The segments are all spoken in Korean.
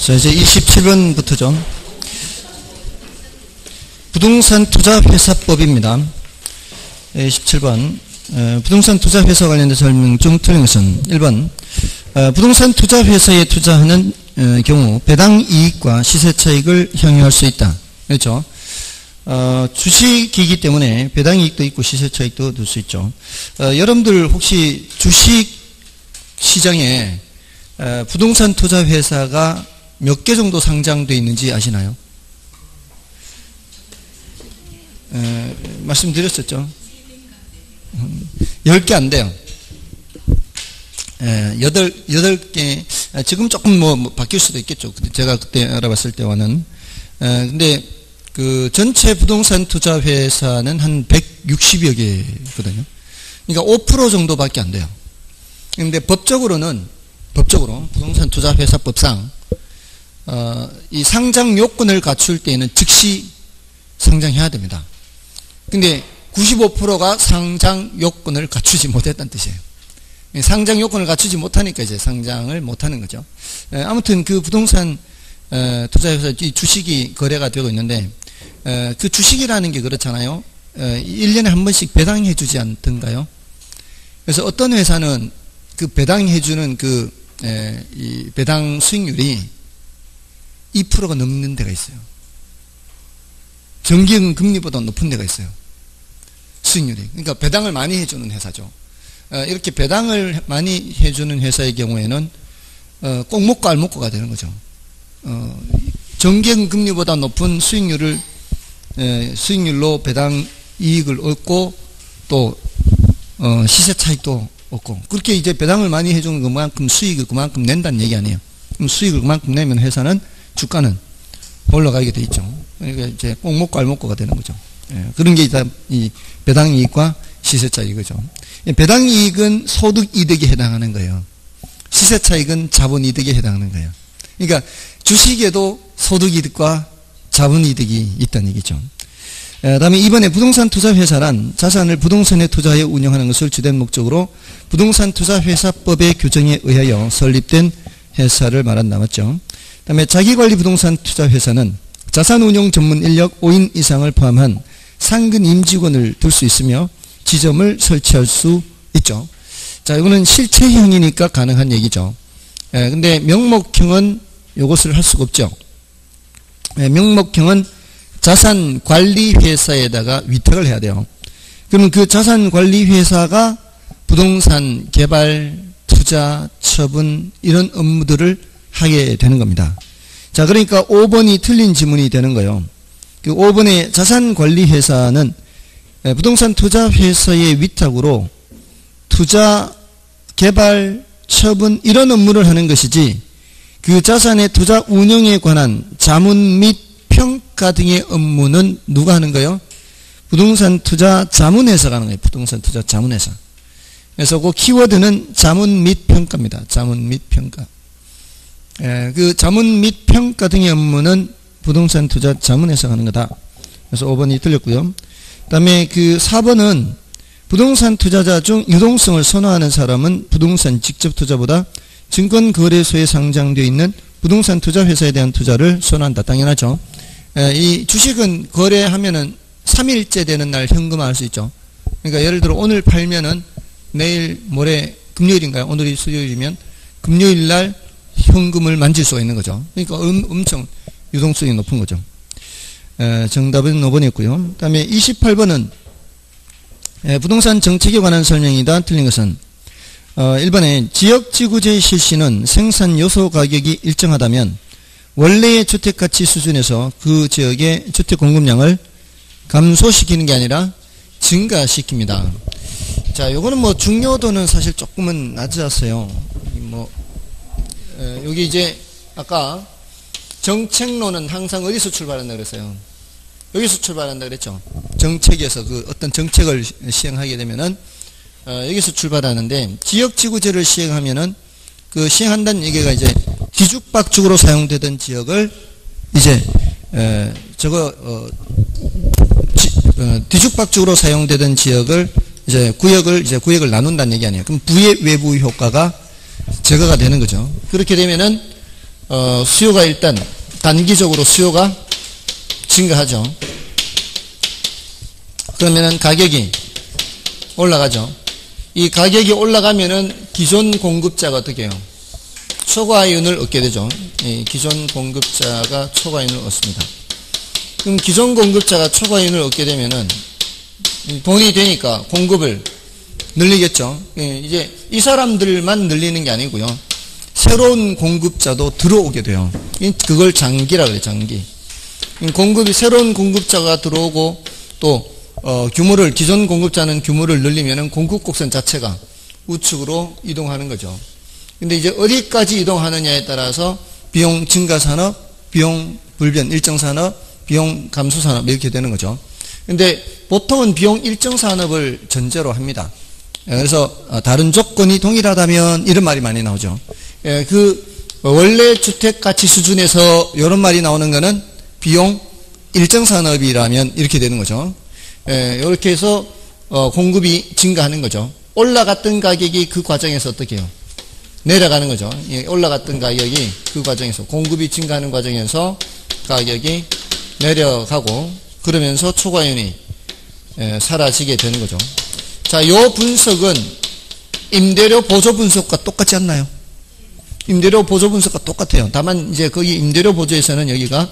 자, 이제 27번부터죠. 부동산 투자회사법입니다. 27번. 부동산 투자회사 관련된 설명 중 틀린 것은 1번. 부동산 투자회사에 투자하는 경우 배당 이익과 시세 차익을 향유할 수 있다. 그렇죠? 주식이기 때문에 배당 이익도 있고 시세 차익도 넣을 수 있죠. 여러분들 혹시 주식 시장에 부동산 투자회사가 몇 개 정도 상장되어 있는지 아시나요? 말씀드렸었죠. 10개 안 돼요. 8개, 지금 조금 뭐 바뀔 수도 있겠죠. 제가 그때 알아봤을 때와는. 근데 그 전체 부동산 투자 회사는 한 160여 개거든요. 그러니까 5% 정도밖에 안 돼요. 근데 법적으로 부동산 투자 회사법상 이 상장 요건을 갖출 때에는 즉시 상장해야 됩니다. 근데 95%가 상장 요건을 갖추지 못했다는 뜻이에요. 상장 요건을 갖추지 못하니까 이제 상장을 못하는 거죠. 아무튼 그 부동산 투자회사 주식이 거래가 되고 있는데 그 주식이라는 게 그렇잖아요. 1년에 한 번씩 배당해 주지 않던가요? 그래서 어떤 회사는 그 배당해 주는 이 배당 수익률이 2%가 넘는 데가 있어요. 정기금 금리보다 높은 데가 있어요. 수익률이. 그러니까 배당을 많이 해주는 회사죠. 이렇게 배당을 많이 해주는 회사의 경우에는 꼭 먹고 알 먹고가 되는 거죠. 정기금 금리보다 높은 수익률로 배당 이익을 얻고 또 시세 차익도 얻고 그렇게 이제 배당을 많이 해주는 그만큼 수익을 그만큼 낸다는 얘기 아니에요. 그럼 수익을 그만큼 내면 회사는 주가는 올라가게 돼 있죠. 그러니까 이제 꼭 먹고 알 먹고가 되는 거죠. 그런 게 일단 이 배당 이익과 시세 차익이죠. 배당 이익은 소득 이득에 해당하는 거예요. 시세 차익은 자본 이득에 해당하는 거예요. 그러니까 주식에도 소득 이득과 자본 이득이 있다는 얘기죠. 다음에 이번에 부동산 투자 회사란 자산을 부동산에 투자해 운영하는 것을 주된 목적으로 부동산 투자 회사법의 규정에 의하여 설립된 회사를 말한다. 맞죠? 다음에 자기관리 부동산 투자 회사는 자산 운용 전문 인력 5인 이상을 포함한 상근 임직원을 둘 수 있으며 지점을 설치할 수 있죠. 자, 이거는 실체형이니까 가능한 얘기죠. 근데 명목형은 이것을 할 수가 없죠. 명목형은 자산관리회사에다가 위탁을 해야 돼요. 그러면 그 자산관리회사가 부동산 개발, 투자, 처분 이런 업무들을 하게 되는 겁니다. 자, 그러니까 5번이 틀린 지문이 되는 거예요. 그 5번의 자산관리회사는 부동산 투자회사의 위탁으로 투자, 개발, 처분 이런 업무를 하는 것이지 그 자산의 투자 운영에 관한 자문 및 평가 등의 업무는 누가 하는 거예요? 부동산 투자 자문회사가 하는 거예요. 부동산 투자 자문회사. 그래서 그 키워드는 자문 및 평가입니다. 자문 및 평가. 그 자문 및 평가 등의 업무는 부동산 투자 자문회사가 하는 거다. 그래서 5번이 틀렸고요. 그 다음에 그 4번은 부동산 투자자 중 유동성을 선호하는 사람은 부동산 직접 투자보다 증권거래소에 상장되어 있는 부동산 투자회사에 대한 투자를 선호한다. 당연하죠. 이 주식은 거래하면은 3일째 되는 날 현금화할 수 있죠. 그러니까 예를 들어 오늘 팔면은 내일 모레 금요일인가요? 오늘이 수요일이면 금요일 날 현금을 만질 수가 있는 거죠. 그러니까 엄청 유동성이 높은 거죠. 정답은 5번이었고요. 그 다음에 28번은 부동산 정책에 관한 설명이다. 틀린 것은 1번에 지역지구제 실시는 생산 요소 가격이 일정하다면 원래의 주택가치 수준에서 그 지역의 주택 공급량을 감소시키는 게 아니라 증가시킵니다. 자, 요거는 뭐 중요도는 사실 조금은 낮았어요. 여기 이제 아까 정책론은 항상 어디서 출발한다 그랬어요? 여기서 출발한다 그랬죠. 정책에서 그 어떤 정책을 시행하게 되면은 여기서 출발하는데 지역지구제를 시행하면은 그 시행한다는 얘기가 이제 뒤죽박죽으로 사용되던 지역을 이제 뒤죽박죽으로 사용되던 지역을 이제 구역을 나눈다는 얘기 아니에요. 그럼 부의 외부 효과가 제거가 되는 거죠. 그렇게 되면은 수요가 일단 단기적으로 수요가 증가하죠. 그러면은 가격이 올라가죠. 이 가격이 올라가면은 기존 공급자가 어떻게 해요? 초과이윤을 얻게 되죠. 기존 공급자가 초과이윤을 얻습니다. 그럼 기존 공급자가 초과이윤을 얻게 되면은 돈이 되니까 공급을 늘리겠죠. 이제 이 사람들만 늘리는 게 아니고요. 새로운 공급자도 들어오게 돼요. 그걸 장기라 그래요. 장기. 공급이 새로운 공급자가 들어오고 또 규모를 기존 공급자는 규모를 늘리면은 공급 곡선 자체가 우측으로 이동하는 거죠. 근데 이제 어디까지 이동하느냐에 따라서 비용 증가 산업, 비용 불변 일정 산업, 비용 감소 산업 이렇게 되는 거죠. 근데 보통은 비용 일정 산업을 전제로 합니다. 그래서 다른 조건이 동일하다면 이런 말이 많이 나오죠. 그 원래 주택 가치 수준에서 이런 말이 나오는 거는 비용 일정 산업이라면 이렇게 되는 거죠. 이렇게 해서 공급이 증가하는 거죠. 올라갔던 가격이 그 과정에서 어떻게 해요? 내려가는 거죠. 올라갔던 가격이 그 과정에서 공급이 증가하는 과정에서 가격이 내려가고 그러면서 초과이윤이 사라지게 되는 거죠. 자, 요 분석은 임대료 보조 분석과 똑같지 않나요? 임대료 보조 분석과 똑같아요. 다만 이제 거기 임대료 보조에서는 여기가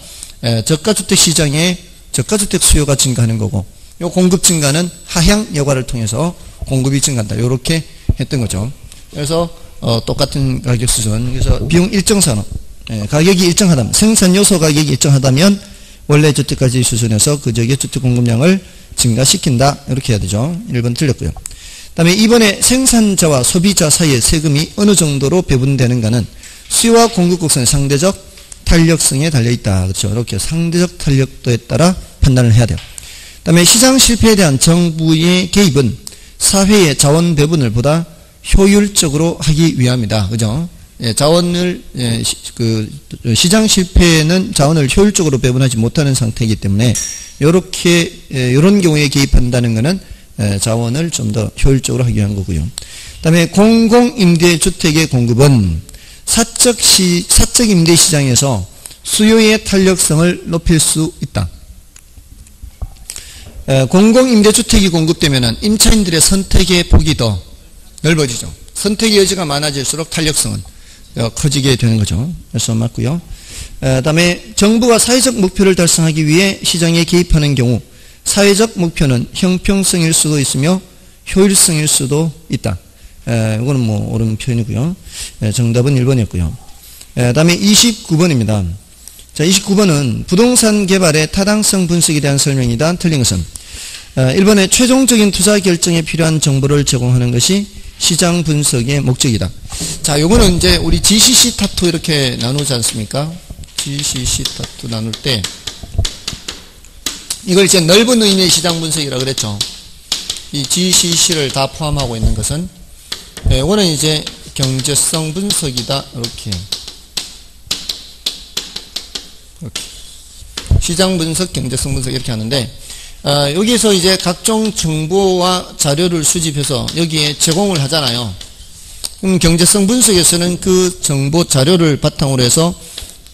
저가주택 시장에 저가주택 수요가 증가하는 거고 요 공급 증가는 하향 여과를 통해서 공급이 증가한다. 요렇게 했던 거죠. 그래서 똑같은 가격 수준. 그래서 비용 일정 산업 가격이 일정하다면 생산 요소 가격이 일정하다면 원래 주택가치 수준에서 그 지역의 주택 공급량을 증가시킨다. 이렇게 해야 되죠. 1번 틀렸고요. 그 다음에 이번에 생산자와 소비자 사이의 세금이 어느 정도로 배분되는가는 수요와 공급 곡선의 상대적 탄력성에 달려있다. 그렇죠. 이렇게 상대적 탄력도에 따라 판단을 해야 돼요. 그 다음에 시장 실패에 대한 정부의 개입은 사회의 자원 배분을 보다 효율적으로 하기 위함이다. 그죠? 자원을, 시장 실패는 자원을 효율적으로 배분하지 못하는 상태이기 때문에, 요런 경우에 개입한다는 것은 자원을 좀 더 효율적으로 하기 위한 거고요. 그 다음에 공공임대주택의 공급은 사적 임대시장에서 수요의 탄력성을 높일 수 있다. 공공임대주택이 공급되면 임차인들의 선택의 폭이 더 넓어지죠. 선택의 여지가 많아질수록 탄력성은 커지게 되는 거죠. 그래서 맞고요. 다음에 정부가 사회적 목표를 달성하기 위해 시장에 개입하는 경우 사회적 목표는 형평성일 수도 있으며 효율성일 수도 있다. 이거는 뭐 옳은 표현이고요. 정답은 1번이었고요. 다음에 29번입니다. 자, 29번은 부동산 개발의 타당성 분석에 대한 설명이다. 틀린 것은 1번에 최종적인 투자 결정에 필요한 정보를 제공하는 것이 시장 분석의 목적이다. 자, 요거는 이제 우리 GCC 타투 이렇게 나누지 않습니까? GCC 타투 나눌 때 이걸 이제 넓은 의미의 시장 분석이라고 그랬죠. 이 GCC를 다 포함하고 있는 것은 이거는 이제 경제성 분석이다. 이렇게 시장 분석, 경제성 분석 이렇게 하는데 여기서 이제 각종 정보와 자료를 수집해서 여기에 제공을 하잖아요. 그럼 경제성 분석에서는 그 정보 자료를 바탕으로 해서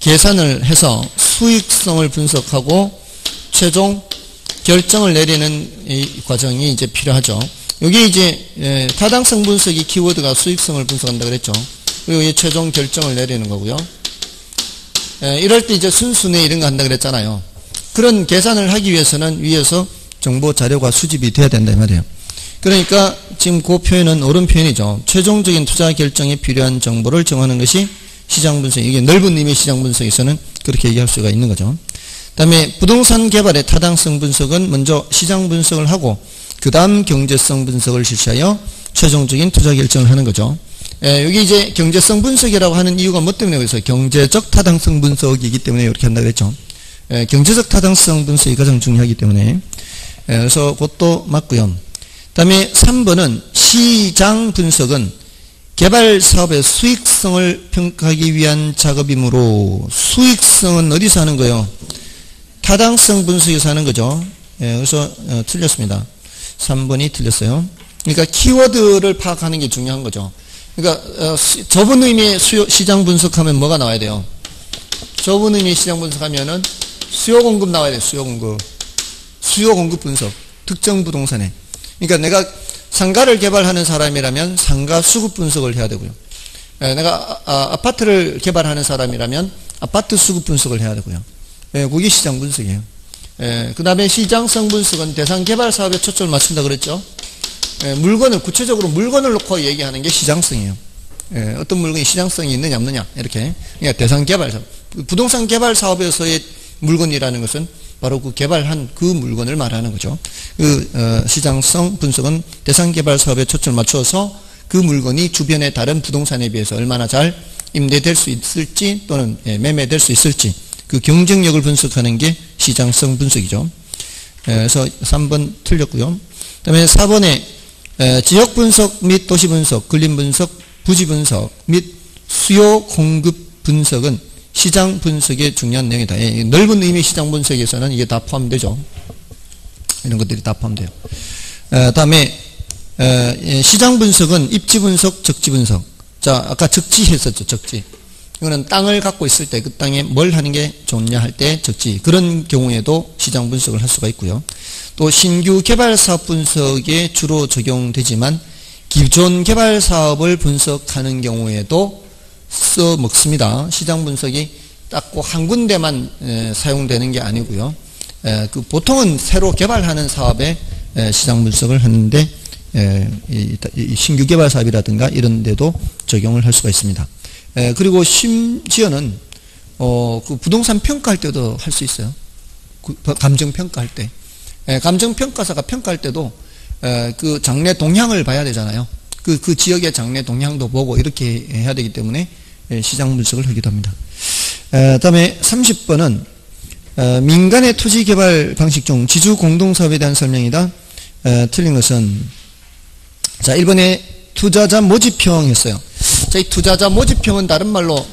계산을 해서 수익성을 분석하고 최종 결정을 내리는 이 과정이 이제 필요하죠. 여기 이제 타당성 분석이 키워드가 수익성을 분석한다 그랬죠. 그리고 이 최종 결정을 내리는 거고요. 이럴 때 이제 순순히 이런 거 한다 그랬잖아요. 그런 계산을 하기 위해서는 위에서 정보 자료가 수집이 돼야 된다 이 말이에요. 그러니까 지금 그 표현은 옳은 표현이죠. 최종적인 투자 결정에 필요한 정보를 정하는 것이 시장 분석. 이게 넓은 의미의 시장 분석에서는 그렇게 얘기할 수가 있는 거죠. 그 다음에 부동산 개발의 타당성 분석은 먼저 시장 분석을 하고 그 다음 경제성 분석을 실시하여 최종적인 투자 결정을 하는 거죠. 여기 이제 경제성 분석이라고 하는 이유가 뭐 때문에 그래서 경제적 타당성 분석이기 때문에 이렇게 한다고 했죠. 경제적 타당성 분석이 가장 중요하기 때문에 그래서 그것도 맞고요. 그 다음에 3번은 시장 분석은 개발 사업의 수익성을 평가하기 위한 작업이므로 수익성은 어디서 하는 거예요? 타당성 분석에서 하는 거죠. 그래서 틀렸습니다. 3번이 틀렸어요. 그러니까 키워드를 파악하는 게 중요한 거죠. 그러니까 좁은 의미의 시장 분석하면 뭐가 나와야 돼요? 좁은 의미 시장 분석하면은 수요 공급 나와야 돼. 수요 공급. 수요 공급 분석. 특정 부동산에. 그러니까 내가 상가를 개발하는 사람이라면 상가 수급 분석을 해야 되고요. 내가 아파트를 개발하는 사람이라면 아파트 수급 분석을 해야 되고요. 그게 시장 분석이에요. 그 다음에 시장성 분석은 대상 개발 사업에 초점을 맞춘다 그랬죠. 구체적으로 물건을 놓고 얘기하는 게 시장성이에요. 어떤 물건이 시장성이 있느냐 없느냐 이렇게. 그러니까 대상 개발 사업. 부동산 개발 사업에서의 물건이라는 것은 바로 그 개발한 그 물건을 말하는 거죠. 시장성 분석은 대상 개발 사업에 초점을 맞춰서 그 물건이 주변의 다른 부동산에 비해서 얼마나 잘 임대될 수 있을지 또는 매매될 수 있을지 그 경쟁력을 분석하는 게 시장성 분석이죠. 그래서 3번 틀렸고요. 그 다음에 4번에 지역 분석 및 도시 분석, 근린 분석, 부지 분석 및 수요 공급 분석은 시장 분석의 중요한 내용이다. 넓은 의미 시장 분석에서는 이게 다 포함되죠. 이런 것들이 다 포함돼요. 다음에 시장 분석은 입지 분석, 적지 분석. 자, 아까 적지 했었죠. 적지. 이거는 땅을 갖고 있을 때 그 땅에 뭘 하는 게 좋냐 할 때 적지. 그런 경우에도 시장 분석을 할 수가 있고요. 또 신규 개발 사업 분석에 주로 적용되지만 기존 개발 사업을 분석하는 경우에도 써먹습니다. 시장 분석이 딱 꼭 한 군데만 사용되는 게 아니고요. 보통은 새로 개발하는 사업에 시장 분석을 하는데 이 신규 개발 사업이라든가 이런 데도 적용을 할 수가 있습니다. 그리고 심지어는 그 부동산 평가할 때도 할 수 있어요. 감정 평가할 때. 감정 평가사가 평가할 때도 그 장래 동향을 봐야 되잖아요. 그 지역의 장래 동향도 보고 이렇게 해야 되기 때문에 시장 분석을 하기도 합니다. 다음에 30번은 민간의 토지 개발 방식 중 지주 공동사업에 대한 설명이다. 틀린 것은 자 1번에 투자자 모집형 했어요. 자, 이 투자자 모집형은 다른 말로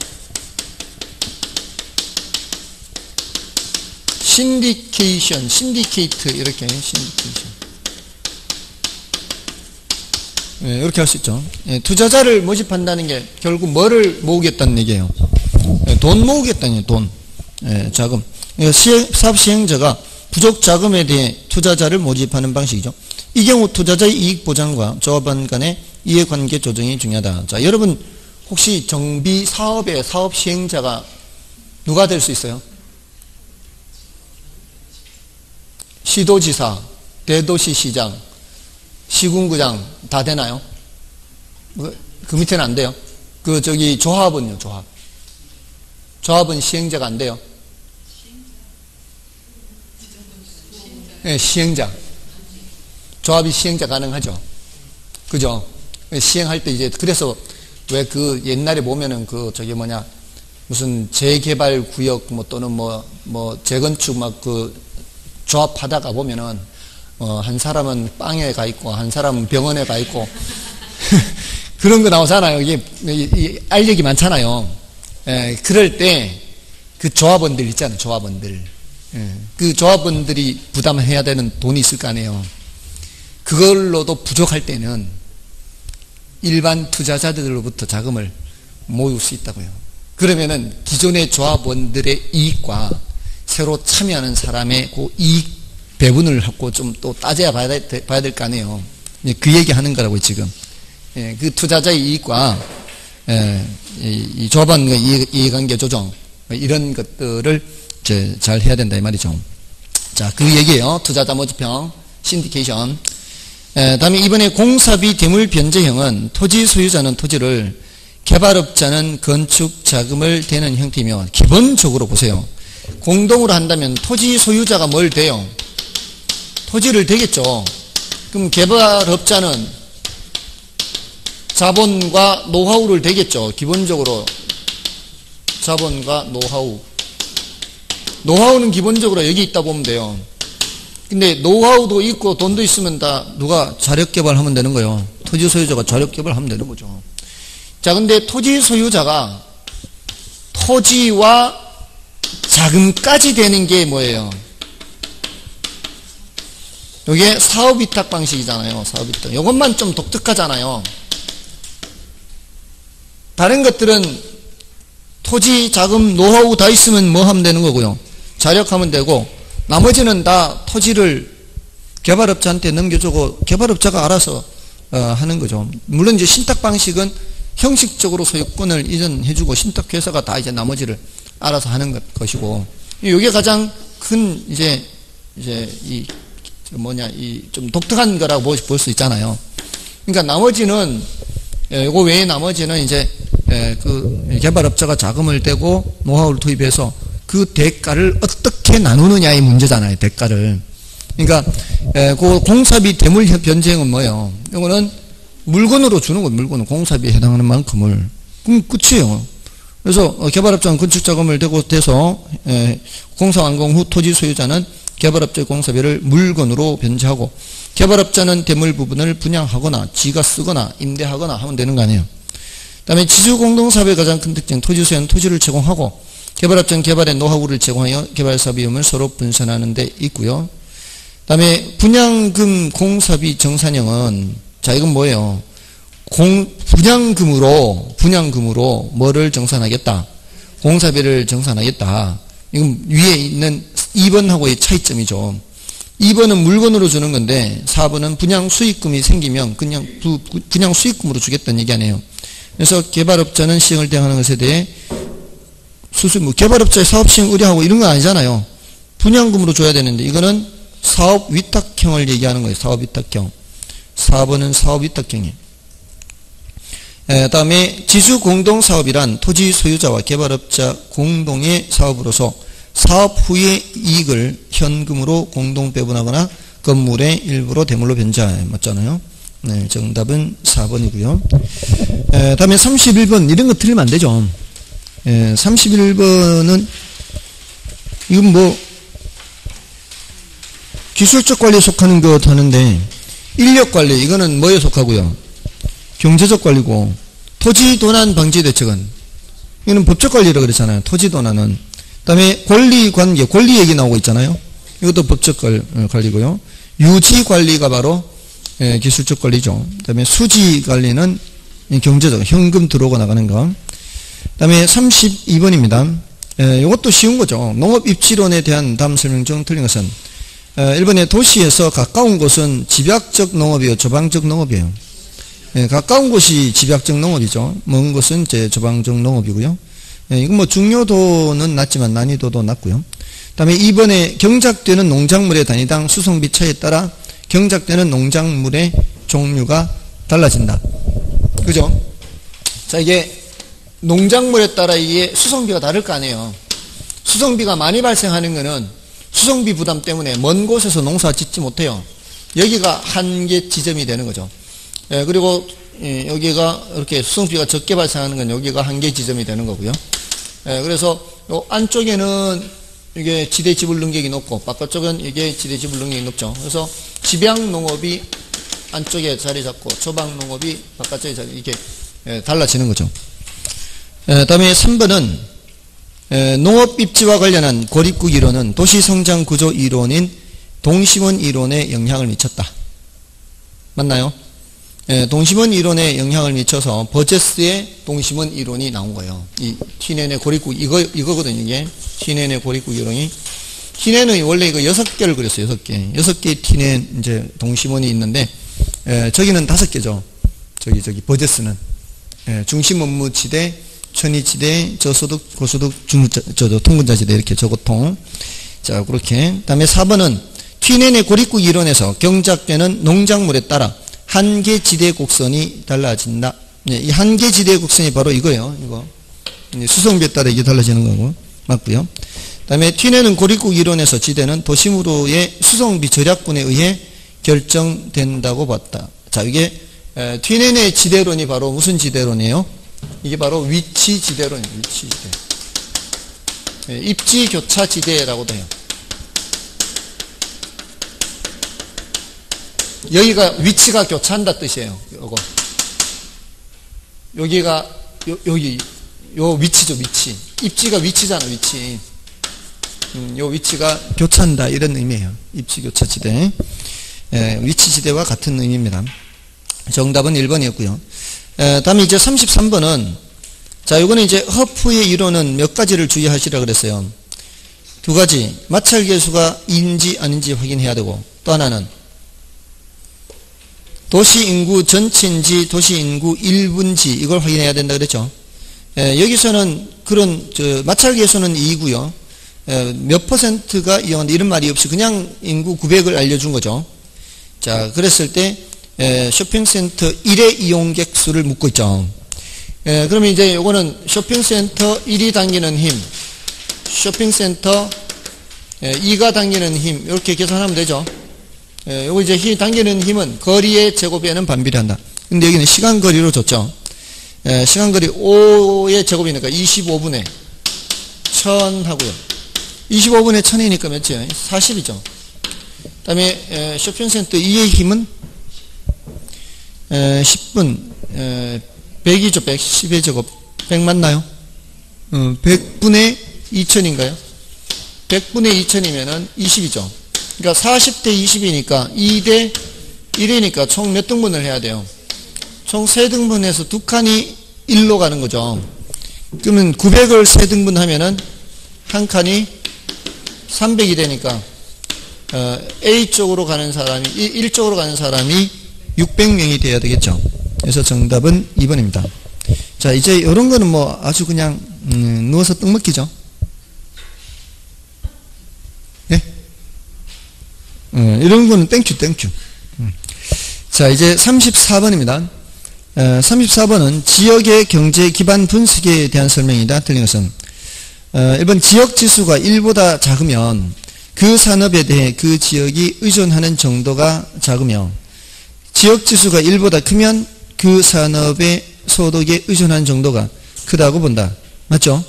신디케이트 이렇게 신디케이션 이렇게 할 수 있죠. 투자자를 모집한다는 게 결국 뭐를 모으겠다는 얘기예요. 돈 모으겠다는 얘기예요. 돈. 자금. 사업 시행자가 부족 자금에 대해 투자자를 모집하는 방식이죠. 이 경우 투자자의 이익 보장과 조합원 간의 이해관계 조정이 중요하다. 자, 여러분 혹시 정비 사업의 사업 시행자가 누가 될 수 있어요? 시도지사, 대도시시장, 시군구장 다 되나요? 그 밑에는 안 돼요. 조합은요, 조합. 조합은 시행자가 안 돼요. 네, 시행자. 조합이 시행자 가능하죠. 그죠? 시행할 때 이제, 그래서 왜 옛날에 보면은 무슨 재개발 구역 또는 재건축 조합하다가 보면은 한 사람은 빵에 가 있고 한 사람은 병원에 가 있고 그런 거 나오잖아요. 이게 알력이 많잖아요. 그럴 때 그 조합원들 있잖아요. 조합원들. 그 조합원들이 부담해야 되는 돈이 있을 거 아니에요. 그걸로도 부족할 때는 일반 투자자들로부터 자금을 모을 수 있다고요. 그러면은 기존의 조합원들의 이익과 새로 참여하는 사람의 그 이익 배분을 하고 좀 또 따져야 봐야 될 거 아니에요. 그 얘기 하는 거라고요, 지금. 그 투자자의 이익과 이 조합원의 이해관계 조정 이런 것들을 잘 해야 된다 이 말이죠. 자, 그 얘기예요. 투자자 모집형, 신디케이션. 다음에 이번에 공사비 대물 변제형은 토지 소유자는 토지를, 개발업자는 건축 자금을 대는 형태이며, 기본적으로 보세요. 공동으로 한다면 토지 소유자가 뭘 대요? 토지를 대겠죠. 그럼 개발업자는 자본과 노하우를 대겠죠. 기본적으로 자본과 노하우. 노하우는 기본적으로 여기 있다 보면 돼요. 근데 노하우도 있고 돈도 있으면 다 누가 자력 개발하면 되는 거예요. 토지 소유자가 자력 개발하면 되는 거죠. 자, 근데 토지 소유자가 토지와 자금까지 되는 게 뭐예요? 이게 사업위탁 방식이잖아요. 사업위탁. 이것만 좀 독특하잖아요. 다른 것들은 토지, 자금, 노하우 다 있으면 뭐 하면 되는 거고요. 자력하면 되고, 나머지는 다 토지를 개발업자한테 넘겨주고 개발업자가 알아서 하는 거죠. 물론 이제 신탁 방식은 형식적으로 소유권을 이전해주고 신탁회사가 다 이제 나머지를 알아서 하는 것이고, 이게 가장 큰 이제 이 좀 독특한 거라고 볼 수 있잖아요. 그러니까 나머지는 이거 외에 나머지는 이제 그 개발업자가 자금을 대고 노하우를 투입해서 그 대가를 어떻게 나누느냐의 문제잖아요. 대가를. 그러니까 그 공사비 대물 변제액은 뭐예요? 이거는 물건으로 주는 거예요. 물건은 공사비에 해당하는 만큼을. 그럼 끝이에요. 그래서 개발업자는 건축자금을 대서 공사 완공 후 토지 소유자는 개발업자의 공사비를 물건으로 변제하고, 개발업자는 대물 부분을 분양하거나 지가 쓰거나 임대하거나 하면 되는 거 아니에요. 그 다음에 지주공동사업의 가장 큰 특징, 토지 소유자는 토지를 제공하고 개발업자는 개발의 노하우를 제공하여 개발사 비용을 서로 분산하는 데 있고요. 그 다음에 분양금 공사비 정산형은, 자 이건 뭐예요? 분양금으로 뭐를 정산하겠다? 공사비를 정산하겠다. 이건 위에 있는 2번하고의 차이점이죠. 2번은 물건으로 주는 건데 4번은 분양 수익금이 생기면 그냥 분양 수익금으로 주겠다는 얘기 아니에요. 그래서 개발업자는 시행을 대행하는 것에 대해 개발업자의 사업시행 의뢰하고 이런 건 아니잖아요. 분양금으로 줘야 되는데 이거는 사업위탁형을 얘기하는 거예요. 사업위탁형. 4번은 사업위탁형이에요. 다음에 지주공동사업이란 토지 소유자와 개발업자 공동의 사업으로서 사업 후의 이익을 현금으로 공동 배분하거나 건물의 일부로 대물로 변제하여. 맞잖아요. 네, 정답은 4번이고요. 다음에 31번 이런 거 틀리면 안 되죠. 31번은 이건 뭐 기술적 관리에 속하는 것 하는데, 인력관리 이거는 뭐에 속하고요? 경제적 관리고, 토지도난 방지 대책은 이거는 법적 관리라고 그랬잖아요. 토지도난은. 그 다음에 권리관계, 권리 얘기 나오고 있잖아요. 이것도 법적 관리고요. 유지관리가 바로 기술적 관리죠. 그 다음에 수지관리는 경제적, 현금 들어오고 나가는 거. 그 다음에 32번입니다. 이것도 쉬운 거죠. 농업입지론에 대한 다음 설명 중 틀린 것은 1번에 도시에서 가까운 곳은 집약적 농업이요, 조방적 농업이에요. 가까운 곳이 집약적 농업이죠. 먼 곳은 이제 조방적 농업이고요. 이건 뭐 중요도는 낮지만 난이도도 낮고요. 그 다음에 2번에 경작되는 농작물의 단위당 수송비 차이에 따라 경작되는 농작물의 종류가 달라진다. 그죠? 자, 이게 농작물에 따라 이게 수송비가 다를 거 아니에요. 수송비가 많이 발생하는 거는 수송비 부담 때문에 먼 곳에서 농사 짓지 못해요. 여기가 한계 지점이 되는 거죠. 그리고 여기가 이렇게 수송비가 적게 발생하는 건 여기가 한계 지점이 되는 거고요. 그래서 요 안쪽에는 이게 지대 지불 능력이 높고 바깥쪽은 이게 지대 지불 능력이 높죠. 그래서 집양 농업이 안쪽에 자리 잡고 조방 농업이 바깥쪽에 자리, 이게 달라지는 거죠. 다음에 3번은 농업 입지와 관련한 고립국 이론은 도시 성장 구조 이론인 동심원 이론에 영향을 미쳤다. 맞나요? 동심원 이론에 영향을 미쳐서 버제스의 동심원 이론이 나온 거예요. 이 티넨의 고립국, 이거거든요, 이게. 티넨의 고립국 이론이. 티넨은 원래 이거 6개를 그렸어요, 6개. 6개의 티넨, 이제, 동심원이 있는데, 저기는 5개죠. 저기, 버제스는. 중심 업무 지대, 천의지대, 저소득, 고소득, 통근자지대, 이렇게 저고통. 자, 그렇게. 그 다음에 4번은 티넨의 고립국 이론에서 경작되는 농작물에 따라 한계지대 곡선이 달라진다. 이 한계지대 곡선이 바로 이거예요. 이거. 수송비에 따라 이게 달라지는 거고. 맞고요. 그 다음에 튀내는 고립국 이론에서 지대는 도심으로의 수송비 절약분에 의해 결정된다고 봤다. 자, 이게 튀내의 지대론이 바로 무슨 지대론이에요? 이게 바로 위치지대론이에요. 위치지대. 입지교차지대라고도 해요. 여기가 위치가 교차한다 뜻이에요. 요거. 여기가 요 위치죠, 위치. 입지가 위치잖아, 위치. 요 위치가 교차한다 이런 의미예요. 입지 교차지대. 위치지대와 같은 의미입니다. 정답은 1번이었고요. 다음에 이제 33번은 자, 이거는 이제 허프의 이론은 몇 가지를 주의하시라 그랬어요. 두 가지. 마찰 계수가 2인지 아닌지 확인해야 되고, 또 하나는 도시 인구 전체인지 도시 인구 일부인지 이걸 확인해야 된다 그랬죠. 여기서는 그런 마찰 계수는 2고요. 몇 퍼센트가 이용한다 이런 말이 없이 그냥 인구 900을 알려준 거죠. 자, 그랬을 때 쇼핑센터 1의 이용객 수를 묻고 있죠. 그러면 이제 요거는 쇼핑센터 1이 당기는 힘, 쇼핑센터 2가 당기는 힘 이렇게 계산하면 되죠. 요거 이제 당기는 힘은 거리의 제곱에는 반비례한다. 근데 여기는 시간거리로 줬죠. 시간거리 5의 제곱이니까 25분의 1000 하고요. 25분의 1000이니까 몇이에요? 40이죠. 그 다음에 쇼핑센터 2의 힘은 10분 100이죠. 100, 10의 제곱 100 맞나요? 100분의 2000인가요? 100분의 2000이면은 20이죠. 그러니까 40대 20이니까 2대 1이니까 총 몇 등분을 해야 돼요? 총 3등분해서 두 칸이 1로 가는 거죠. 그러면 900을 3등분 하면은 한 칸이 300이 되니까 A 쪽으로 가는 사람이 1쪽으로 가는 사람이 600명이 돼야 되겠죠. 그래서 정답은 2번입니다. 자, 이제 이런 거는 뭐 아주 그냥 누워서 떡 먹기죠. 예? 이런 거는 땡큐. 자, 이제 34번입니다. 34번은 지역의 경제 기반 분석에 대한 설명이다. 틀린 것은 1번 지역 지수가 1보다 작으면 그 산업에 대해 그 지역이 의존하는 정도가 작으며 지역 지수가 1보다 크면 그 산업의 소득에 의존하는 정도가 크다고 본다. 맞죠?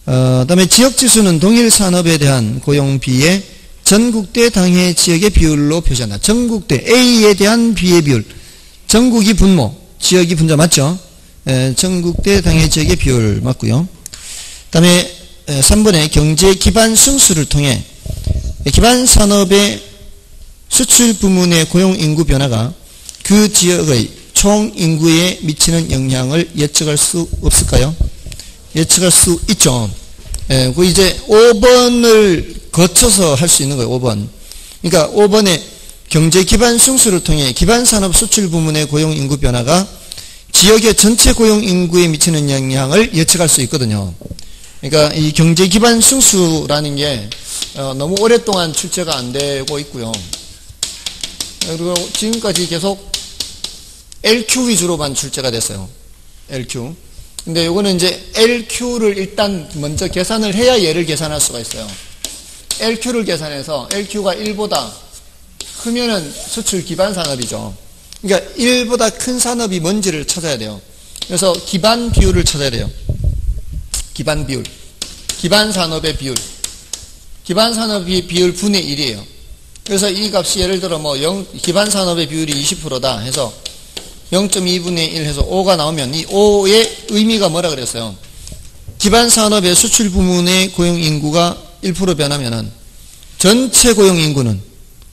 다음에 지역 지수는 동일 산업에 대한 고용비의 전국대 당해 지역의 비율로 표시한다. 전국대 A에 대한 B의 비율. 전국이 분모, 지역이 분자 맞죠? 전국대 당해 지역의 비율 맞고요. 그 다음에 3번에 경제 기반 승수를 통해 기반 산업의 수출 부문의 고용 인구 변화가 그 지역의 총 인구에 미치는 영향을 예측할 수 없을까요? 예측할 수 있죠. 그 이제 5번을 거쳐서 할 수 있는 거예요. 5번. 그러니까 5번에 경제 기반 승수를 통해 기반 산업 수출 부문의 고용 인구 변화가 지역의 전체 고용 인구에 미치는 영향을 예측할 수 있거든요. 그러니까 이 경제 기반 승수라는 게 너무 오랫동안 출제가 안 되고 있고요. 그리고 지금까지 계속 LQ 위주로만 출제가 됐어요. LQ. 근데 요거는 이제 LQ를 일단 먼저 계산을 해야 얘를 계산할 수가 있어요. LQ를 계산해서 LQ가 1보다 크면은 수출 기반 산업이죠. 그러니까 1보다 큰 산업이 뭔지를 찾아야 돼요. 그래서 기반 비율을 찾아야 돼요. 기반 비율. 기반 산업의 비율. 기반 산업의 비율 분의 1이에요. 그래서 이 값이 예를 들어 뭐 기반 산업의 비율이 20%다 해서 0.2분의 1 해서 5가 나오면 이 5의 의미가 뭐라 그랬어요? 기반 산업의 수출 부문의 고용 인구가 1% 변하면은 전체 고용 인구는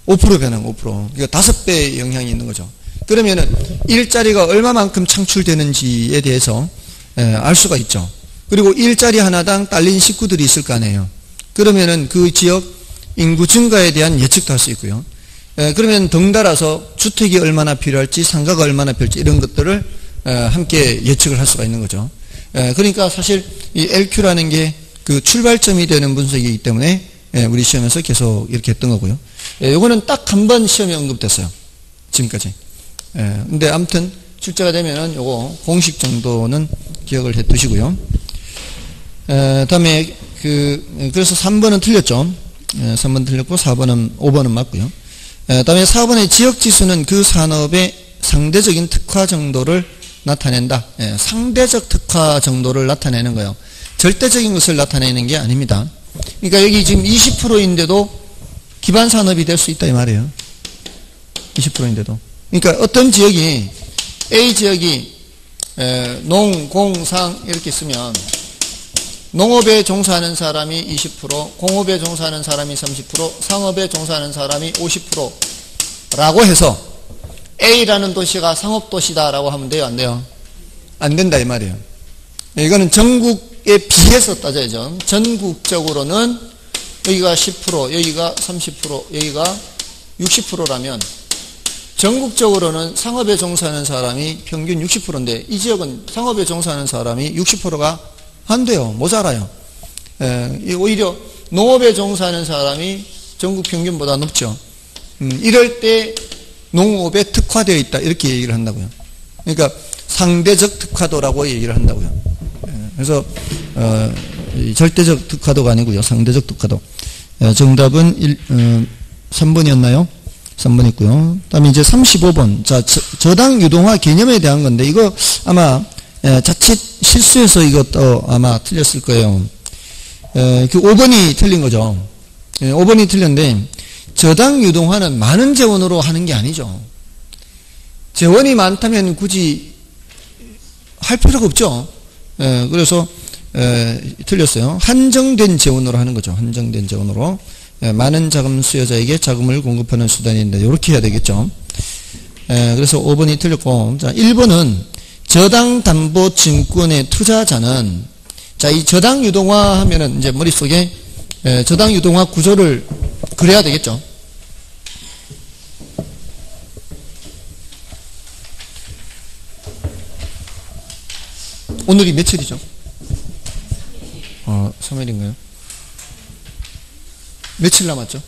5% 변하면 5%. 그러니까 5배의 영향이 있는 거죠. 그러면은 일자리가 얼마만큼 창출되는지에 대해서 알 수가 있죠. 그리고 일자리 하나당 딸린 식구들이 있을 거 아니에요. 그러면은 그 지역 인구 증가에 대한 예측도 할 수 있고요. 그러면 덩달아서 주택이 얼마나 필요할지 상가가 얼마나 필요할지 이런 것들을 함께 예측을 할 수가 있는 거죠. 그러니까 사실 이 LQ라는 게 그 출발점이 되는 분석이기 때문에 우리 시험에서 계속 이렇게 했던 거고요. 요거는 딱 한 번 시험에 언급됐어요. 지금까지. 근데 아무튼 출제가 되면은 요거 공식 정도는 기억을 해 두시고요. 다음에 그래서 3번은 틀렸죠. 3번 틀렸고 5번은 맞고요. 다음에 4번의 지역지수는 그 산업의 상대적인 특화 정도를 나타낸다. 상대적 특화 정도를 나타내는 거예요. 절대적인 것을 나타내는 게 아닙니다. 그러니까 여기 지금 20%인데도 기반 산업이 될 수 있다 이 말이에요. 20%인데도. 그러니까 어떤 지역이 A 지역이 농, 공, 상 이렇게 있으면 농업에 종사하는 사람이 20%, 공업에 종사하는 사람이 30%, 상업에 종사하는 사람이 50%라고 해서 A라는 도시가 상업도시다라고 하면 돼요? 안 돼요? 안 된다 이 말이에요. 이거는 전국에 비해서 따져야죠. 전국적으로는 여기가 10%, 여기가 30%, 여기가 60%라면 전국적으로는 상업에 종사하는 사람이 평균 60%인데 이 지역은 상업에 종사하는 사람이 60%가 안 돼요. 모자라요. 오히려 농업에 종사하는 사람이 전국 평균보다 높죠. 이럴 때 농업에 특화되어 있다 이렇게 얘기를 한다고요. 그러니까 상대적 특화도라고 얘기를 한다고요. 그래서 절대적 특화도가 아니고요. 상대적 특화도. 정답은 3번이었나요? 3번 있고요. 다음에 이제 35번. 자, 저당 유동화 개념에 대한 건데 이거 아마 자칫 실수해서 이것도 아마 틀렸을 거예요. 그 5번이 틀린 거죠. 5번이 틀렸는데 저당 유동화는 많은 재원으로 하는 게 아니죠. 재원이 많다면 굳이 할 필요가 없죠. 그래서 틀렸어요. 한정된 재원으로 하는 거죠. 한정된 재원으로. 많은 자금 수요자에게 자금을 공급하는 수단인데 이렇게 해야 되겠죠. 그래서 5번이 틀렸고, 자 1번은 저당 담보 증권의 투자자는, 자 이 저당 유동화 하면은 이제 머릿속에 저당 유동화 구조를 그려야 되겠죠. 오늘이 며칠이죠? 3일인가요? 며칠 남았죠?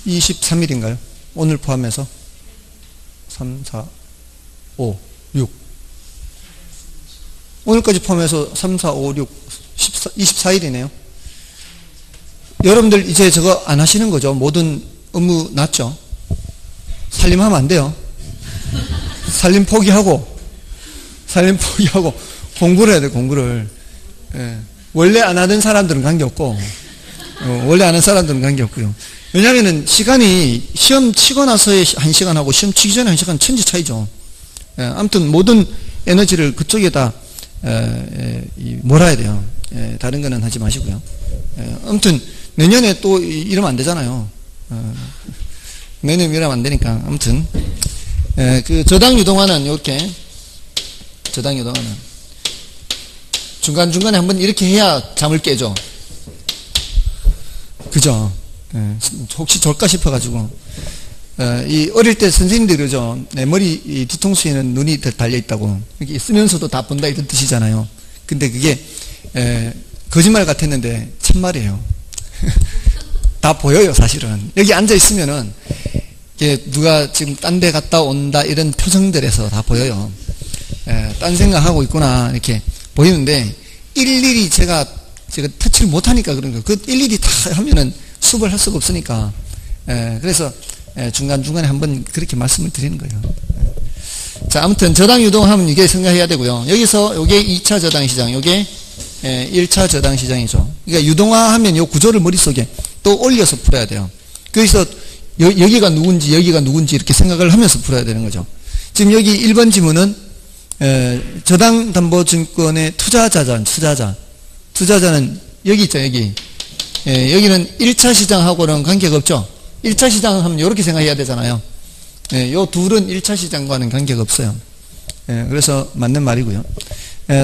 23일인가요? 오늘 포함해서 3, 4, 5, 6 오늘까지 포함해서 3, 4, 5, 6 24일이네요. 여러분들 이제 저거 안 하시는 거죠? 모든 업무 났죠? 살림하면 안 돼요. 살림 포기하고 공부를 해야 돼. 공부를. 원래 안 하던 사람들은 관계없고 원래 안 하는 사람들은 관계없고요. 왜냐하면 시간이 시험 치고 나서의 1시간하고 시험 치기 전에 1시간 천지 차이죠. 아무튼 모든 에너지를 그쪽에다 몰아야 돼요. 다른 거는 하지 마시고요. 아무튼 내년에 또 이러면 안 되잖아요. 내년에 이러면 안 되니까. 아무튼 그 저당 유동화는 이렇게, 저당 유동화는 중간중간에 한번 이렇게 해야 잠을 깨죠. 그죠? 혹시 졸까 싶어가지고. 이 어릴 때 선생님들이 그러죠. 내 머리 이 뒤통수에는 눈이 달려있다고. 이렇게 쓰면서도 다 본다 이런 뜻이잖아요. 근데 그게 거짓말 같았는데 참말이에요. 다 보여요 사실은. 여기 앉아있으면은 누가 지금 딴 데 갔다 온다 이런 표정들에서 다 보여요. 딴 생각하고 있구나 이렇게 보이는데 일일이 제가 터치를 못하니까 그런 거예요. 그 일일이 다 하면은 수업을 할 수가 없으니까. 그래서 중간중간에 한번 그렇게 말씀을 드리는 거예요. 자, 아무튼 저당 유동하면 이게 생각해야 되고요. 여기서 요게 2차 저당 시장, 요게 1차 저당 시장이죠. 그러니까 유동화하면 요 구조를 머릿속에 또 올려서 풀어야 돼요. 그래서 여기가 누군지 여기가 누군지 이렇게 생각을 하면서 풀어야 되는 거죠. 지금 여기 1번 지문은 저당담보증권의 투자자는 여기 있죠. 여기. 여기는 1차 시장하고는 관계가 없죠. 1차 시장 하면 이렇게 생각해야 되잖아요. 요 둘은 1차 시장과는 관계가 없어요. 그래서 맞는 말이고요.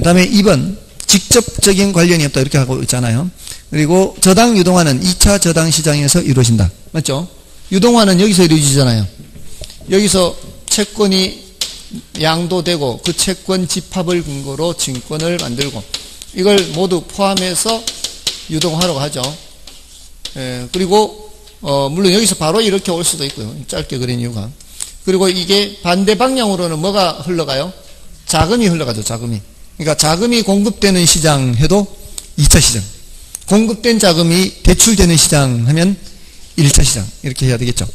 다음에 2번 직접적인 관련이 없다 이렇게 하고 있잖아요. 그리고 저당 유동화는 2차 저당 시장에서 이루어진다. 맞죠? 유동화는 여기서 이루어지잖아요. 여기서 채권이 양도되고 그 채권 집합을 근거로 증권을 만들고 이걸 모두 포함해서 유동화라고 하죠. 그리고 물론 여기서 바로 이렇게 올 수도 있고요. 짧게 그린 이유가. 그리고 이게 반대 방향으로는 뭐가 흘러가요? 자금이 흘러가죠. 자금이. 그러니까 자금이 공급되는 시장 해도 2차 시장. 공급된 자금이 대출되는 시장 하면 1차 시장. 이렇게 해야 되겠죠.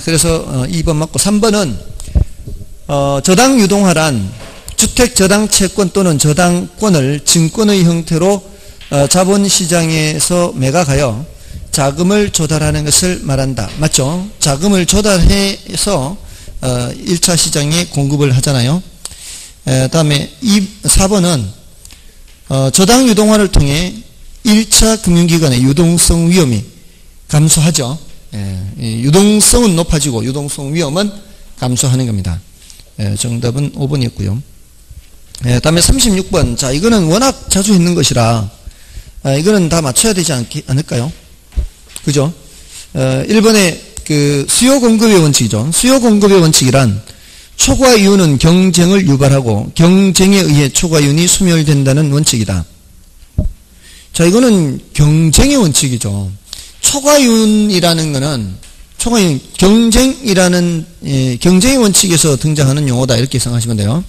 그래서 2번 맞고 3번은 저당 유동화란 주택 저당 채권 또는 저당권을 증권의 형태로 자본시장에서 매각하여 자금을 조달하는 것을 말한다. 맞죠? 자금을 조달해서 1차 시장에 공급을 하잖아요. 다음에 4번은 저당 유동화를 통해 1차 금융기관의 유동성 위험이 감소하죠. 유동성은 높아지고 유동성 위험은 감소하는 겁니다. 정답은 5번이었고요. 다음에 36번. 자, 이거는 워낙 자주 있는 것이라 이거는 다 맞춰야 되지 않을까요? 그죠? 1번에 그 수요 공급의 원칙이죠. 수요 공급의 원칙이란 초과이윤은 경쟁을 유발하고 경쟁에 의해 초과이윤이 소멸된다는 원칙이다. 자, 이거는 경쟁의 원칙이죠. 초과이윤이라는 거는 초과이윤, 경쟁이라는 경쟁의 원칙에서 등장하는 용어다 이렇게 생각하시면 돼요.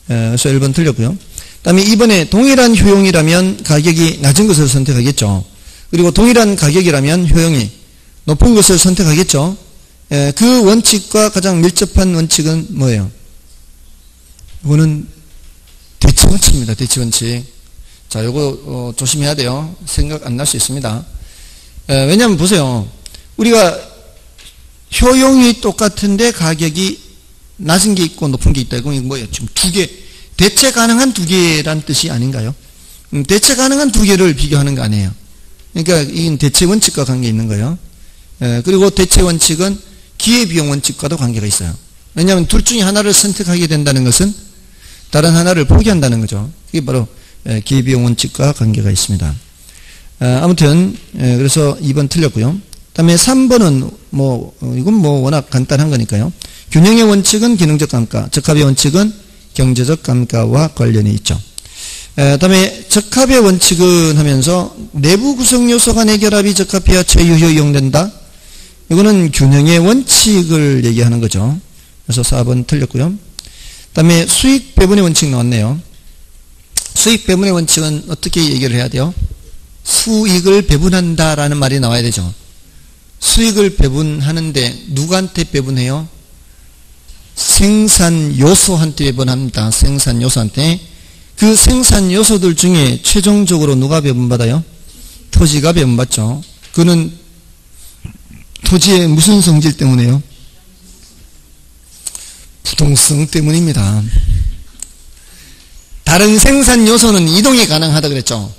그래서 1번 틀렸고요. 그 다음에 2번에 동일한 효용이라면 가격이 낮은 것을 선택하겠죠. 그리고 동일한 가격이라면 효용이 높은 것을 선택하겠죠. 그 원칙과 가장 밀접한 원칙은 뭐예요? 이거는 대치원칙입니다. 대치원칙. 자, 요거 조심해야 돼요. 생각 안 날 수 있습니다. 왜냐하면 보세요. 우리가 효용이 똑같은데 가격이 낮은 게 있고 높은 게 있다. 이건 뭐예요? 지금 두 개, 대체 가능한 두 개란 뜻이 아닌가요? 대체 가능한 두 개를 비교하는 거 아니에요. 그러니까 이건 대체 원칙과 관계 있는 거예요. 그리고 대체 원칙은 기회비용 원칙과도 관계가 있어요. 왜냐하면 둘 중에 하나를 선택하게 된다는 것은 다른 하나를 포기한다는 거죠. 이게 바로 기회비용 원칙과 관계가 있습니다. 아무튼 그래서 2번 틀렸고요. 그 다음에 3번은 이건 워낙 간단한 거니까요. 균형의 원칙은 기능적 감가, 적합의 원칙은 경제적 감가와 관련이 있죠. 그 다음에 적합의 원칙은 하면서 내부 구성 요소 간의 결합이 적합해야 최유효 이용된다. 이거는 균형의 원칙을 얘기하는 거죠. 그래서 4번 틀렸고요. 그 다음에 수익 배분의 원칙 나왔네요. 수익 배분의 원칙은 어떻게 얘기를 해야 돼요? 수익을 배분한다라는 말이 나와야 되죠. 수익을 배분하는데 누구한테 배분해요? 생산 요소한테 배분합니다. 생산 요소한테. 그 생산 요소들 중에 최종적으로 누가 배분받아요? 토지가 배분받죠. 그는 토지의 무슨 성질 때문에요? 부동성 때문입니다. 다른 생산 요소는 이동이 가능하다 그랬죠.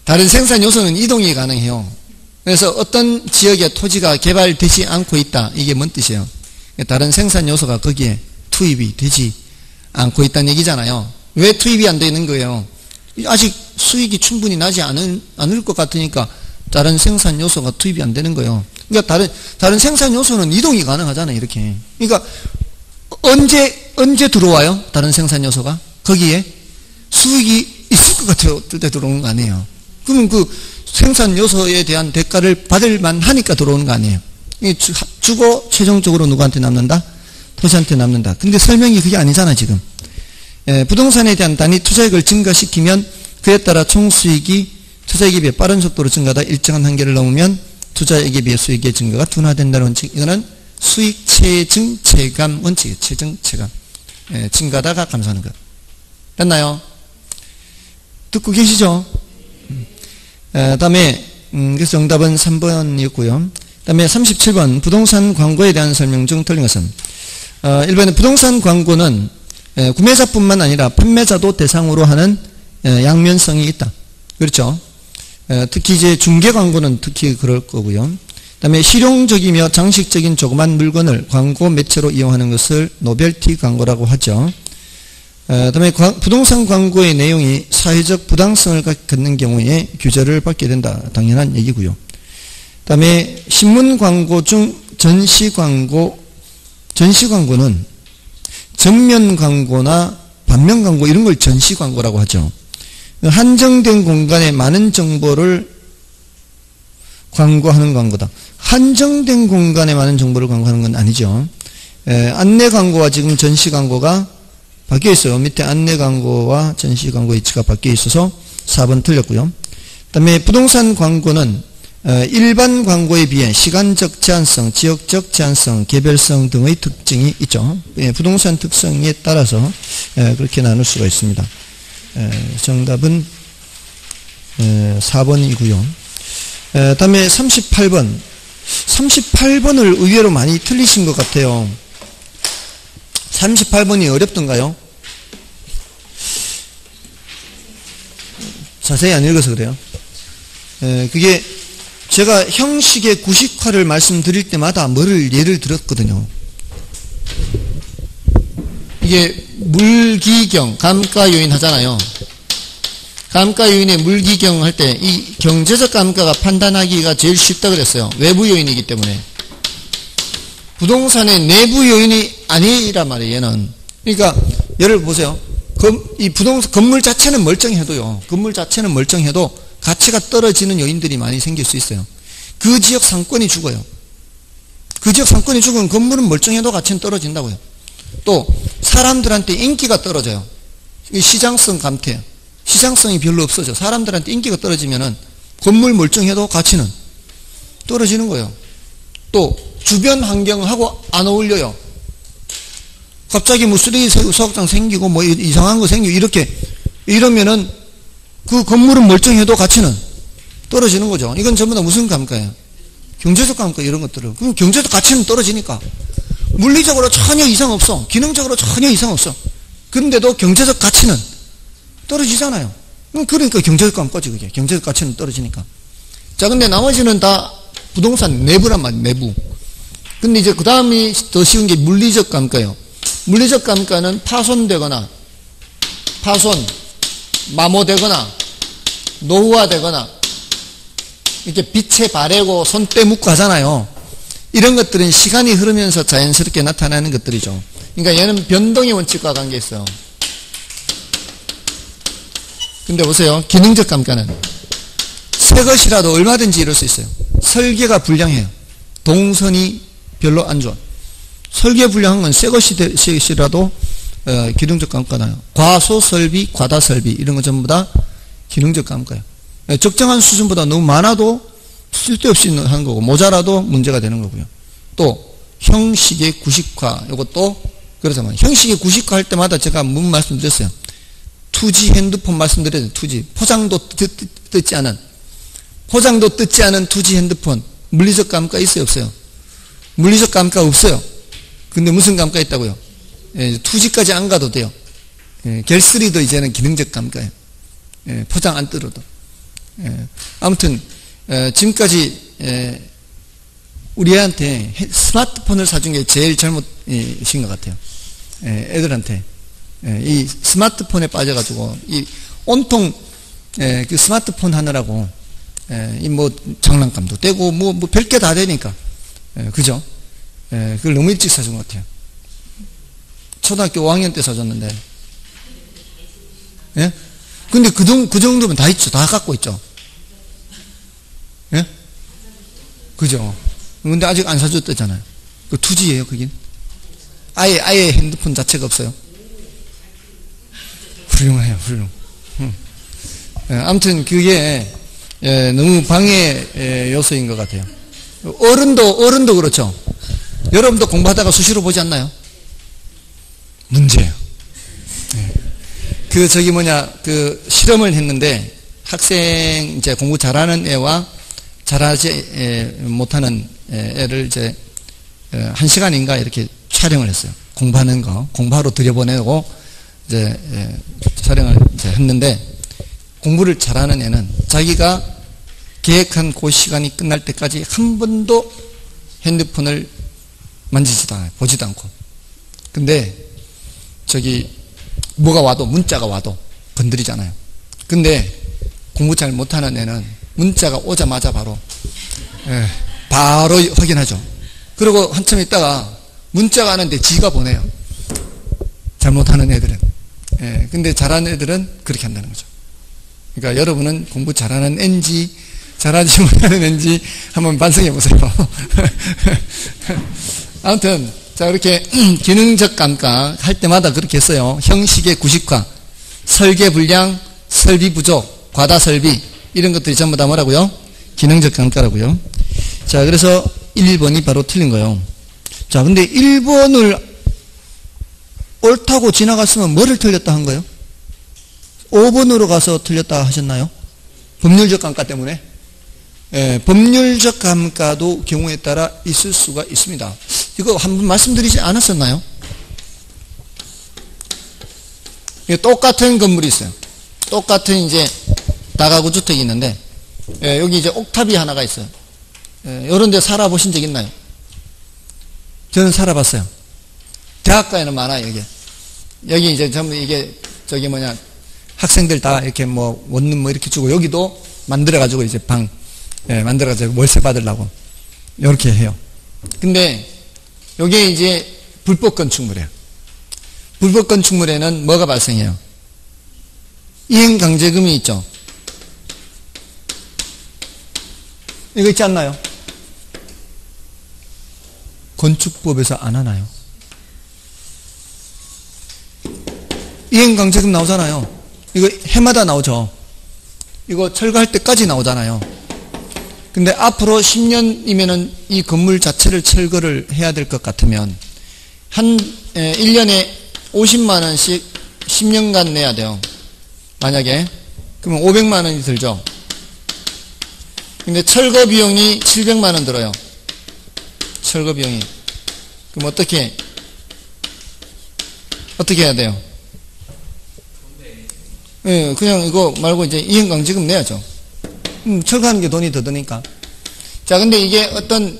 다른 생산 요소는 이동이 가능해요. 그래서 어떤 지역에 토지가 개발되지 않고 있다. 이게 뭔 뜻이에요? 다른 생산 요소가 거기에 투입이 되지 않고 있다는 얘기잖아요. 왜 투입이 안 되는 거예요? 아직 수익이 충분히 나지 않을 것 같으니까 다른 생산 요소가 투입이 안 되는 거예요. 그러니까 다른 생산 요소는 이동이 가능하잖아요. 이렇게. 그러니까 언제 들어와요? 다른 생산 요소가? 거기에 수익이 있을 것 같아요. 때 들어오는 거 아니에요. 그러면 그 생산 요소에 대한 대가를 받을 만하니까 들어오는 거 아니에요. 주고 최종적으로 누구한테 남는다? 토지한테 남는다. 근데 설명이 그게 아니잖아 지금. 부동산에 대한 단위 투자액을 증가시키면 그에 따라 총수익이 투자액에 비해 빠른 속도로 증가하다 일정한 한계를 넘으면 투자액에 비해 수익의 증가가 둔화된다는 원칙. 이거는 수익 체증 체감 원칙이에요. 체증 체감. 증가하다가 감소하는 것. 됐나요? 듣고 계시죠? 다음에 그래서 정답은 3번이었고요. 다음에 37번 부동산 광고에 대한 설명 중 틀린 것은 1번에 부동산 광고는 구매자뿐만 아니라 판매자도 대상으로 하는 양면성이 있다. 그렇죠? 특히 이제 중개 광고는 특히 그럴 거고요. 다음에 실용적이며 장식적인 조그만 물건을 광고 매체로 이용하는 것을 노벨티 광고라고 하죠. 다음에 부동산 광고의 내용이 사회적 부당성을 갖는 경우에 규제를 받게 된다. 당연한 얘기고요. 다음에 신문 광고 중 전시 광고는 정면 광고나 반면 광고 이런 걸 전시 광고라고 하죠. 한정된 공간에 많은 정보를 광고하는 광고다. 한정된 공간에 많은 정보를 광고하는 건 아니죠. 안내 광고와 지금 전시 광고가 바뀌어 있어요. 밑에 안내 광고와 전시 광고 위치가 바뀌어 있어서 4번 틀렸고요. 그 다음에 부동산 광고는 일반 광고에 비해 시간적 제한성, 지역적 제한성, 개별성 등의 특징이 있죠. 부동산 특성에 따라서 그렇게 나눌 수가 있습니다. 정답은 4번이고요. 다음에 38번. 38번을 의외로 많이 틀리신 것 같아요. 38번이 어렵던가요? 자세히 안 읽어서 그래요. 그게 제가 형식의 구식화를 말씀드릴 때마다 뭐를 예를 들었거든요. 이게 물기경, 감가 요인 하잖아요. 감가 요인의 물기경 할 때 이 경제적 감가가 판단하기가 제일 쉽다 그랬어요. 외부 요인이기 때문에. 부동산의 내부 요인이 아니란 말이에요, 얘는. 그러니까 예를 보세요. 이 부동산 건물 자체는 멀쩡해도요. 건물 자체는 멀쩡해도 가치가 떨어지는 요인들이 많이 생길 수 있어요. 그 지역 상권이 죽어요. 그 지역 상권이 죽으면 건물은 멀쩡해도 가치는 떨어진다고요. 또 사람들한테 인기가 떨어져요. 시장성 감퇴. 시장성이 별로 없어져. 사람들한테 인기가 떨어지면은 건물 멀쩡해도 가치는 떨어지는 거예요. 또 주변 환경하고 안 어울려요. 갑자기 뭐 쓰레기 수확장 생기고 뭐 이상한 거 생기고 이렇게 이러면은 그 건물은 멀쩡해도 가치는 떨어지는 거죠. 이건 전부 다 무슨 감가예요? 경제적 감가 이런 것들을. 그럼 경제적 가치는 떨어지니까 물리적으로 전혀 이상 없어. 기능적으로 전혀 이상 없어. 그런데도 경제적 가치는 떨어지잖아요. 그러니까 경제적 감가지 그게. 경제적 가치는 떨어지니까. 자, 근데 나머지는 다 부동산 내부란 말이에요. 내부. 근데 이제 그 다음이 더 쉬운 게 물리적 감가예요. 물리적 감가는 파손되거나 마모되거나 노후화되거나 이렇게 빛에 바래고 손때 묻고 하잖아요. 이런 것들은 시간이 흐르면서 자연스럽게 나타나는 것들이죠. 그러니까 얘는 변동의 원칙과 관계 있어요. 근데 보세요. 기능적 감가는 새 것이라도 얼마든지 이럴 수 있어요. 설계가 불량해요. 동선이 별로 안 좋아. 설계 불량한 건 새 것이라도 기능적 감가나요. 과소 설비, 과다 설비 이런 거 전부 다 기능적 감가예요. 적정한 수준보다 너무 많아도 쓸데없이 하는 거고 모자라도 문제가 되는 거고요. 또 형식의 구식화 이것도 그렇지만 형식의 구식화 할 때마다 제가 문 말씀드렸어요. 2G 핸드폰 말씀드렸어요. 2G 포장도 뜯지 않은 2G 핸드폰 물리적 감가 있어요 없어요? 물리적 감가 없어요. 근데 무슨 감가 있다고요? 2G까지 안 가도 돼요. 갤3도 이제는 기능적 감가예요. 포장 안 뜯어도. 아무튼 지금까지 우리 애한테 스마트폰을 사준 게 제일 잘못인 것 같아요. 애들한테 이 스마트폰에 빠져가지고 이 온통 그 스마트폰 하느라고 이 뭐 장난감도 떼고 뭐 별게 다 되니까 그죠? 그걸 너무 일찍 사준 것 같아요. 초등학교 5학년 때 사줬는데. 예? 근데 그 정도면 다 있죠. 다 갖고 있죠. 예? 그죠? 근데 아직 안 사줬다잖아요. 그 2G예요, 그긴. 아예 핸드폰 자체가 없어요. 훌륭해요, 훌륭. 아무튼 그게 너무 방해 요소인 것 같아요. 어른도 그렇죠. 여러분도 공부하다가 수시로 보지 않나요? 문제예요. 그 실험을 했는데 학생 이제 공부 잘하는 애와 잘하지 못하는 애를 이제 1시간인가 이렇게 촬영을 했어요. 공부하는 거 공부하러 들여보내고 이제 촬영을 이제 했는데 공부를 잘하는 애는 자기가 계획한 그 시간이 끝날 때까지 한 번도 핸드폰을 만지지도 않아요. 보지도 않고. 근데 뭐가 와도 문자가 와도 건드리잖아요. 근데 공부 잘 못하는 애는 문자가 오자마자 바로 확인하죠. 그리고 한참 있다가 문자가 왔는데 지가 보내요. 잘못하는 애들은. 근데 잘하는 애들은 그렇게 한다는 거죠. 그러니까 여러분은 공부 잘하는 애인지 잘하지 못하는 애인지 한번 반성해 보세요. 아무튼 자, 이렇게 기능적 감가 할 때마다 그렇게 했어요. 형식의 구식화, 설계 불량, 설비 부족, 과다 설비 이런 것들이 전부 다 뭐라고요? 기능적 감가라고요. 자, 그래서 1번이 바로 틀린 거예요. 자, 근데 1번을 옳다고 지나갔으면 뭐를 틀렸다 한 거예요? 5번으로 가서 틀렸다 하셨나요? 법률적 감가 때문에? 법률적 감가도 경우에 따라 있을 수가 있습니다. 이거 한번 말씀드리지 않았었나요? 똑같은 건물이 있어요. 똑같은 이제 다가구 주택이 있는데 여기 이제 옥탑이 하나가 있어요. 이런 데 살아보신 적 있나요? 저는 살아봤어요. 대학가에는 많아요, 이게. 여기 이제 전부 이게 저기 뭐냐 학생들 다 이렇게 뭐 원룸 뭐 이렇게 주고 여기도 만들어가지고 이제 방 만들어가지고 월세 받으려고 이렇게 해요. 근데 요게 이제 불법 건축물이에요. 불법 건축물에는 뭐가 발생해요? 이행강제금이 있죠. 이거 있지 않나요? 건축법에서 안 하나요? 이행강제금 나오잖아요. 이거 해마다 나오죠. 이거 철거할 때까지 나오잖아요. 근데 앞으로 10년이면은 이 건물 자체를 철거를 해야 될 것 같으면 한 1년에 50만 원씩 10년간 내야 돼요. 만약에 그러면 500만 원이 들죠. 근데 철거 비용이 700만 원 들어요. 철거 비용이. 그럼 어떻게 해야 돼요? 예, 그냥 이거 말고 이제 이행강제금 내야죠. 철거하는 게 돈이 더 드니까. 자, 근데 이게 어떤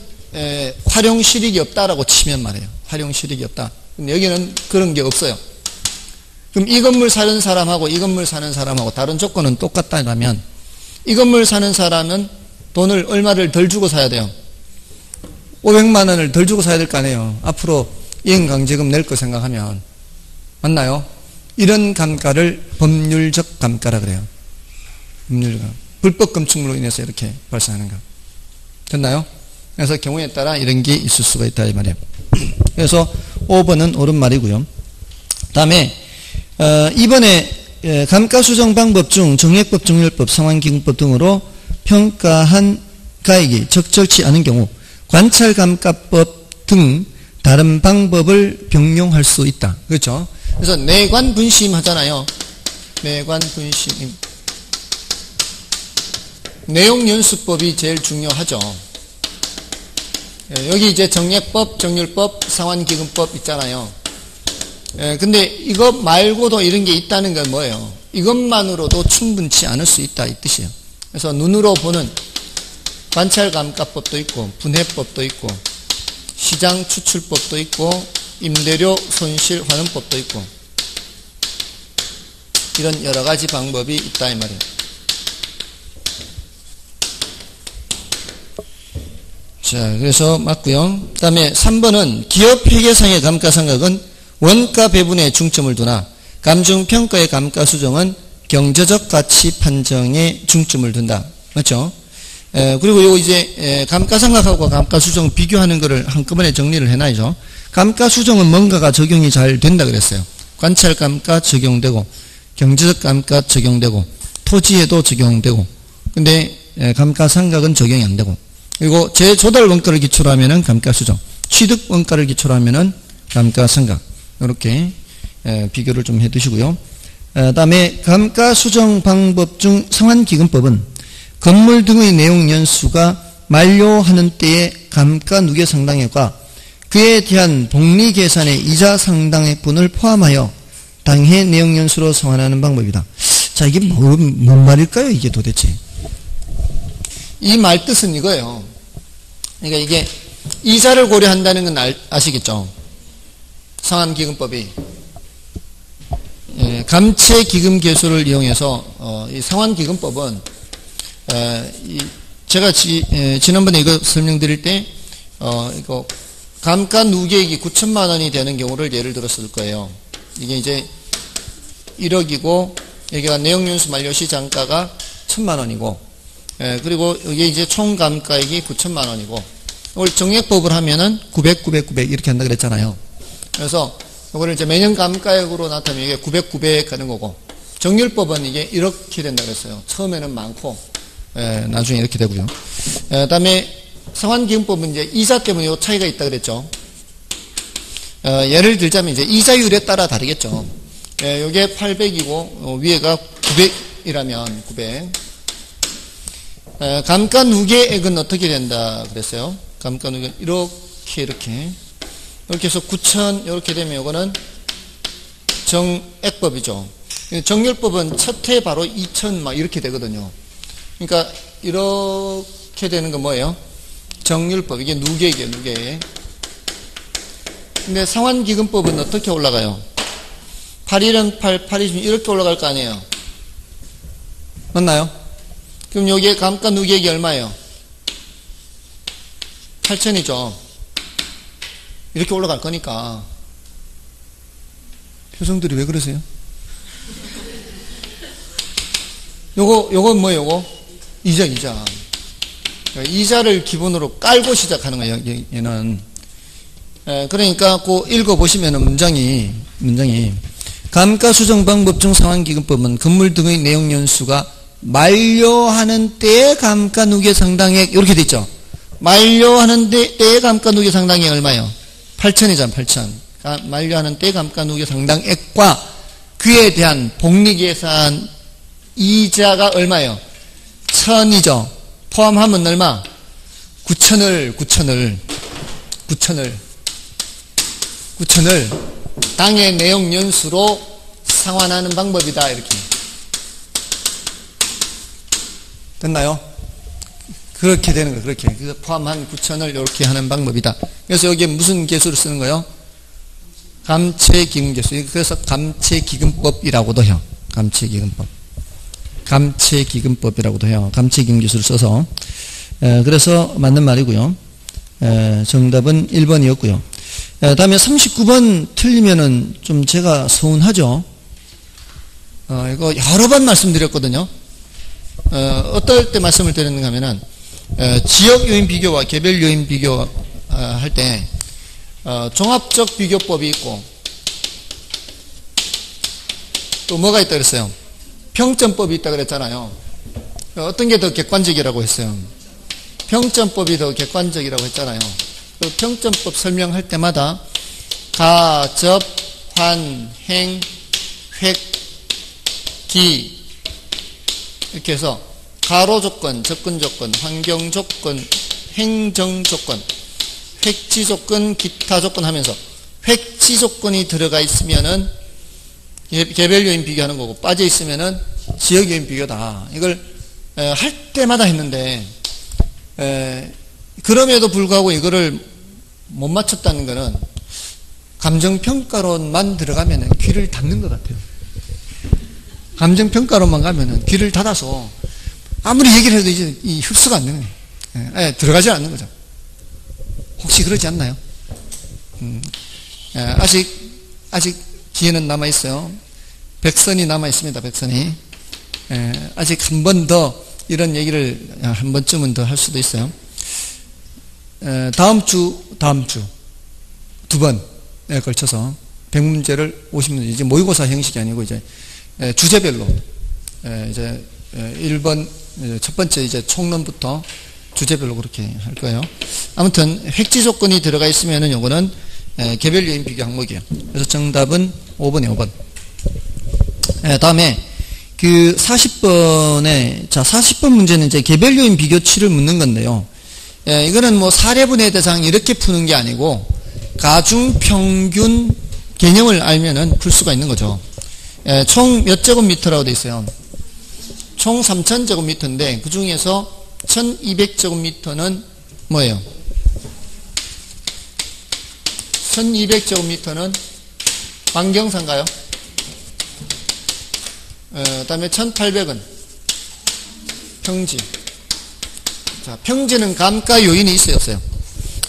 활용 실익이 없다라고 치면 말이에요. 활용 실익이 없다. 근데 여기는 그런 게 없어요. 그럼 이 건물 사는 사람하고 이 건물 사는 사람하고 다른 조건은 똑같다면 이 건물 사는 사람은 돈을 얼마를 덜 주고 사야 돼요. 500만 원을 덜 주고 사야 될 거 아니에요. 앞으로 이행강제금 낼 거 생각하면. 맞나요? 이런 감가를 법률적 감가라 그래요. 법률적 감가. 불법 건축물로 인해서 이렇게 발생하는 거. 됐나요? 그래서 경우에 따라 이런 게 있을 수가 있다 이 말이에요. 그래서 5번은 옳은 말이고요. 다음에 이번에 감가수정 방법 중 정액법, 정률법, 상환기금법 등으로 평가한 가액이 적절치 않은 경우 관찰감가법 등 다른 방법을 병용할 수 있다. 그렇죠? 그래서 내관분심 하잖아요. 내관분심. 내용연수법이 제일 중요하죠. 여기 이제 정액법, 정률법, 상환기금법 있잖아요. 근데 이것 말고도 이런 게 있다는 건 뭐예요? 이것만으로도 충분치 않을 수 있다 이 뜻이에요. 그래서 눈으로 보는 관찰감가법도 있고 분해법도 있고 시장 추출법도 있고 임대료 손실 환원법도 있고 이런 여러 가지 방법이 있다 이 말이에요. 자, 그래서 맞고요. 그 다음에 3번은 기업 회계상의 감가상각은 원가 배분에 중점을 두나 감중평가의 감가수정은 경제적 가치 판정에 중점을 둔다. 맞죠? 그리고 요 이제 감가상각하고 감가수정 비교하는 거를 한꺼번에 정리를 해놔야죠. 감가수정은 뭔가가 적용이 잘 된다 그랬어요. 관찰감가 적용되고 경제적 감가 적용되고 토지에도 적용되고 근데 감가상각은 적용이 안 되고 그리고 재조달 원가를 기초로 하면은 감가수정, 취득 원가를 기초로 하면은 감가상각 이렇게 비교를 좀 해두시고요. 다음에 감가수정 방법 중 상환기금법은 건물 등의 내용 연수가 만료하는 때의 감가 누계 상당액과 그에 대한 복리 계산의 이자 상당액분을 포함하여 당해 내용 연수로 상환하는 방법이다. 자, 이게 뭔 말일까요? 이게 도대체? 이 말 뜻은 이거예요. 그러니까 이게 이자를 고려한다는 건 아시겠죠? 상환기금법이 감채기금 계수를 이용해서 이 상환기금법은 제가 지난번에 이거 설명드릴 때 이거 감가 누계액이 9천만 원이 되는 경우를 예를 들었을 거예요. 이게 이제 1억이고 여기가 내용연수 만료 시장가가 1,000만 원이고 그리고 이게 이제 총 감가액이 9천만 원이고 이걸 정액법을 하면은 900, 900, 900 이렇게 한다 그랬잖아요. 그래서 이거를 이제 매년 감가액으로 나타내면 이게 900, 900 하는 거고 정률법은 이게 이렇게 된다 그랬어요. 처음에는 많고 나중에 이렇게 되고요. 그다음에 상환기금법은 이제 이자 때문에 이 차이가 있다 그랬죠. 예를 들자면 이제 이자율에 따라 다르겠죠. 요게 800이고 위에가 900이라면 900. 감가 누계액은 어떻게 된다 그랬어요? 감가 누계 이렇게 해서 9,000 이렇게 되면 이거는 정액법이죠. 정률법은 첫 해 바로 2,000 막 이렇게 되거든요. 그러니까 이렇게 되는 건 뭐예요? 정률법. 이게 누계액이에요, 누계액. 근데 상환기금법은 어떻게 올라가요? 8일은 8, 8이면 이렇게 올라갈 거 아니에요. 맞나요? 그럼 여기에 감가 누계액이 얼마예요? 8,000이죠. 이렇게 올라갈 거니까. 표정들이 왜 그러세요? 요건 뭐예요, 요거? 이자. 이자를 기본으로 깔고 시작하는 거예요, 얘는. 그러니까 그 읽어보시면은 문장이 감가수정 방법 중 상환기금법은 건물 등의 내용 연수가 만료하는 때의 감가 누계 상당액 이렇게 돼 있죠. 만료하는 때의 감가 누계 상당액 얼마예요? 8,000이잖아, 8,000. 만료하는 때 감가 누계 상당액과 그에 대한 복리계산 이자가 얼마예요? 1,000이죠. 포함하면 얼마? 9,000을 당의 내용 연수로 상환하는 방법이다. 이렇게 됐나요? 그렇게 되는 거예요. 그렇게 포함한 9,000을 이렇게 하는 방법이다. 그래서 여기에 무슨 계수를 쓰는 거예요? 감채기금계수. 그래서 감채기금법이라고도 해요. 감채기금법이라고도 해요. 감채기금계수를 써서. 그래서 맞는 말이고요. 정답은 1번이었고요. 다음에 39번 틀리면은 좀 제가 서운하죠. 이거 여러 번 말씀드렸거든요. 어떨 때 말씀을 드렸는가 하면은, 지역 요인 비교와 개별 요인 비교, 할 때, 종합적 비교법이 있고, 또 뭐가 있다 그랬어요? 평점법이 있다 그랬잖아요. 어떤 게 더 객관적이라고 했어요? 평점법이 더 객관적이라고 했잖아요. 그 평점법 설명할 때마다 가, 접, 환, 행, 획, 기 이렇게 해서 가로 조건, 접근 조건, 환경 조건, 행정 조건, 획지 조건, 기타 조건 하면서 획지 조건이 들어가 있으면은 개별 요인 비교하는 거고 빠져 있으면은 지역 요인 비교다. 이걸 할 때마다 했는데 그럼에도 불구하고 이거를 못 맞췄다는 거는 감정평가론만 들어가면 귀를 닫는 것 같아요. 감정평가론만 가면 귀를 닫아서 아무리 얘기를 해도 이제 흡수가 안 되는 거예요. 들어가지 않는 거죠. 혹시 그러지 않나요? 아직 기회는 남아있어요. 백선이 남아있습니다. 백선이. 아직 한 번 더 이런 얘기를 한 번쯤은 더 할 수도 있어요. 다음 주 두 번에 걸쳐서 100문제를 50문제, 이제 모의고사 형식이 아니고 이제 주제별로 이제 1번 첫 번째 이제 총론부터 주제별로 그렇게 할 거예요. 아무튼 획지 조건이 들어가 있으면은 요거는 개별 요인 비교 항목이에요. 그래서 정답은 5번이에요. 5번. 다음에 그 40번에 40번 문제는 이제 개별 요인 비교치를 묻는 건데요. 이거는 뭐 사례분의 대상 이렇게 푸는 게 아니고 가중 평균 개념을 알면은 풀 수가 있는 거죠. 총 몇 제곱미터라고 돼 있어요. 총 3,000제곱미터인데 그 중에서 1,200제곱미터는 뭐예요? 1,200제곱미터는 환경사인가요? 그 다음에 1,800은 평지. 자, 평지는 감가 요인이 있어요, 없어요?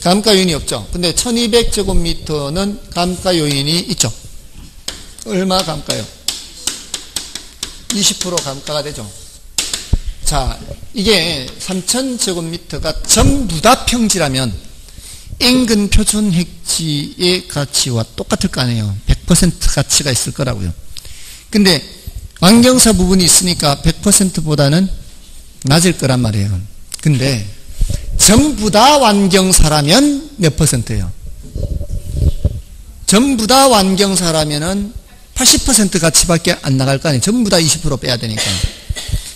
감가 요인이 없죠. 근데 1,200제곱미터는 감가 요인이 있죠. 얼마 감가요? 20% 감가가 되죠. 자, 이게 3,000제곱미터가 전부 다 평지라면 인근 표준 획지의 가치와 똑같을 거 아니에요. 100% 가치가 있을 거라고요. 근데 환경사 부분이 있으니까 100%보다는 낮을 거란 말이에요. 근데 전부 다 환경사라면 몇 %예요? 전부 다 환경사라면은 80% 가치밖에 안 나갈 거 아니에요. 전부 다 20% 빼야 되니까.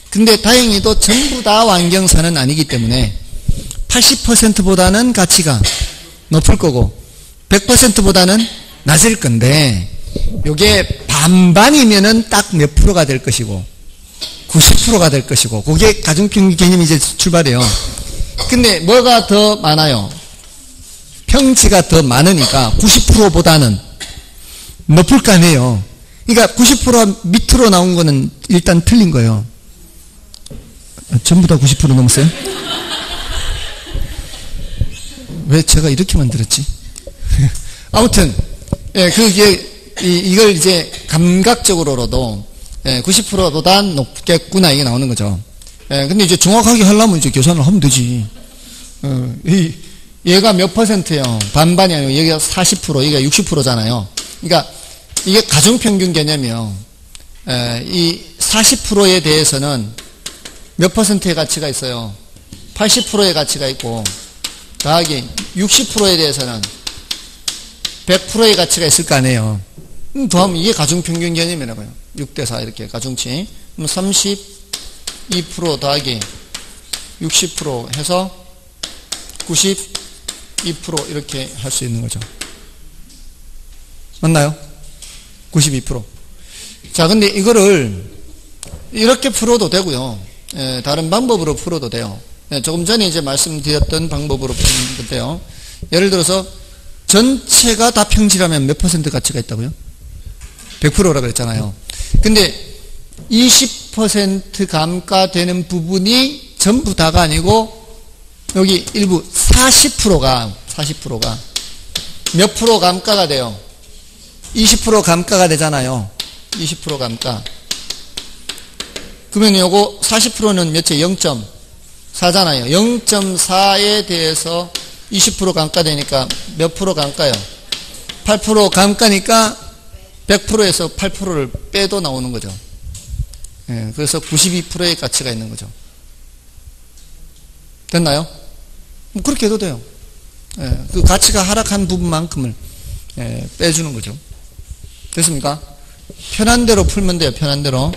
근데 다행히도 전부 다 환경사는 아니기 때문에 80%보다는 가치가 높을 거고 100%보다는 낮을 건데 요게 반반이면은 딱 몇 프로가 될 것이고 90%가 될 것이고 그게 가중평균 개념이 이제 출발해요. 근데 뭐가 더 많아요? 평지가 더 많으니까 90%보다는 높을 거 아니에요. 그러니까 90% 밑으로 나온 거는 일단 틀린 거예요. 전부 다 90% 넘었어요? 왜 제가 이렇게 만들었지? 아무튼, 예, 이걸 이제 감각적으로도 90%보다 높겠구나 이게 나오는 거죠. 예, 근데 이제 정확하게 하려면 이제 계산을 하면 되지. 얘가 몇 %예요? 반반이 아니고 여기가 40%, 여기가 60%잖아요. 그러니까 이게 가중평균 개념이요. 이 40%에 대해서는 몇 %의 가치가 있어요? 80%의 가치가 있고, 더하기 60%에 대해서는 100%의 가치가 있을 거 아니에요. 더하면 이게 가중평균 개념이라고요. 6대4 이렇게 가중치. 그럼 32% 더하기 60% 해서 92% 이렇게 할 수 있는 거죠. 맞나요? 92%. 자, 근데 이거를 이렇게 풀어도 되고요. 다른 방법으로 풀어도 돼요. 조금 전에 이제 말씀드렸던 방법으로 푸는 건데요. 예를 들어서 전체가 다 평지라면 몇 % 가치가 있다고요? 100%라고 그랬잖아요. 근데 20% 감가되는 부분이 전부 다가 아니고 여기 일부 40%가 몇 프로 감가가 돼요? 20% 감가가 되잖아요. 20% 감가. 그러면 요거 40%는 몇째? 0.4잖아요. 0.4에 대해서 20% 감가되니까 몇 프로 감가요? 8% 감가니까 100%에서 8%를 빼도 나오는 거죠. 예, 그래서 92%의 가치가 있는 거죠. 됐나요? 그렇게 해도 돼요. 예, 그 가치가 하락한 부분만큼을 빼주는 거죠. 됐습니까? 편한 대로 풀면 돼요. 편한 대로.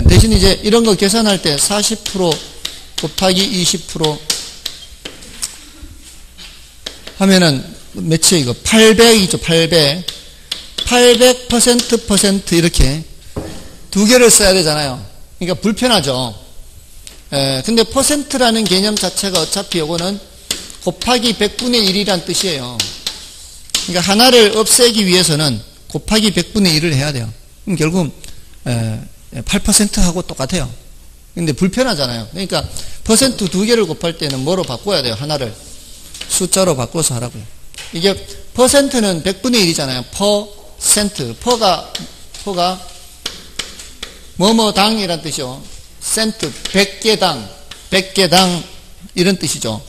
대신 이제 이런 거 계산할 때 40% 곱하기 20% 하면은 몇이에요 이거? 800이죠. 800% 이렇게 두 개를 써야 되잖아요. 그러니까 불편하죠. 근데 퍼센트라는 개념 자체가 어차피 요거는 곱하기 100분의 1이란 뜻이에요. 그러니까 하나를 없애기 위해서는 곱하기 100분의 1을 해야 돼요. 그럼 결국 8%하고 똑같아요. 근데 불편하잖아요. 그러니까 퍼센트 두 개를 곱할 때는 뭐로 바꿔야 돼요? 하나를 숫자로 바꿔서 하라고요. 이게 퍼센트는 100분의 1이잖아요. 퍼센트. 퍼가 뭐뭐당이란 뜻이죠. 센트, 100개당 이런 뜻이죠.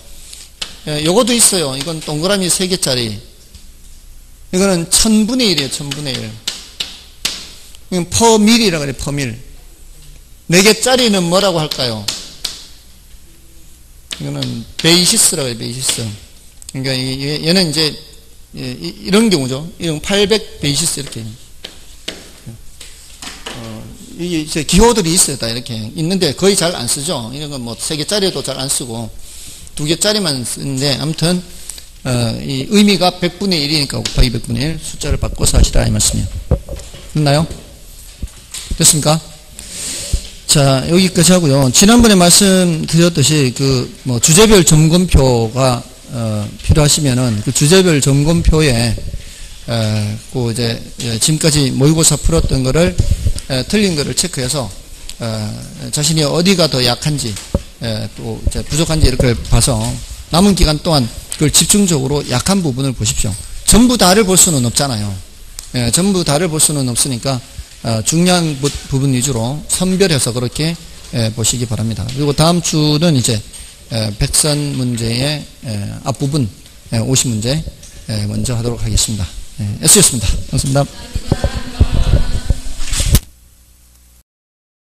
요거도 있어요. 이건 동그라미 3개짜리. 이거는 1000분의 1이에요. 1000분의 1. 이건 퍼밀이라고 그래요. 퍼밀. 4개짜리는 뭐라고 할까요? 이거는 베이시스라고 해요. 베이시스. 그러니까 얘는 이제 이런 경우죠. 이건 800 베이시스 이렇게. 이게 이제 기호들이 있어요. 다 이렇게 있는데 거의 잘 안 쓰죠. 이런 건 뭐 3개짜리도 잘 안 쓰고 2개짜리만 쓰는데 아무튼 이 의미가 100분의 1이니까 곱하기 100분의 1 숫자를 바꿔서 하시라 이 말씀이에요. 됐나요? 됐습니까? 자, 여기까지 하고요. 지난번에 말씀드렸듯이 그 뭐 주제별 점검표가 필요하시면은 그 주제별 점검표에 그 이제 지금까지 모의고사 풀었던 거를 틀린 거를 체크해서 자신이 어디가 더 약한지 또 이제 부족한지 이렇게 봐서 남은 기간 동안 그걸 집중적으로 약한 부분을 보십시오. 전부 다를 볼 수는 없잖아요. 전부 다를 볼 수는 없으니까 중요한 부분 위주로 선별해서 그렇게 보시기 바랍니다. 그리고 다음 주는 이제 백선 문제의 앞부분 50문제 먼저 하도록 하겠습니다. 애쓰셨습니다. 감사합니다.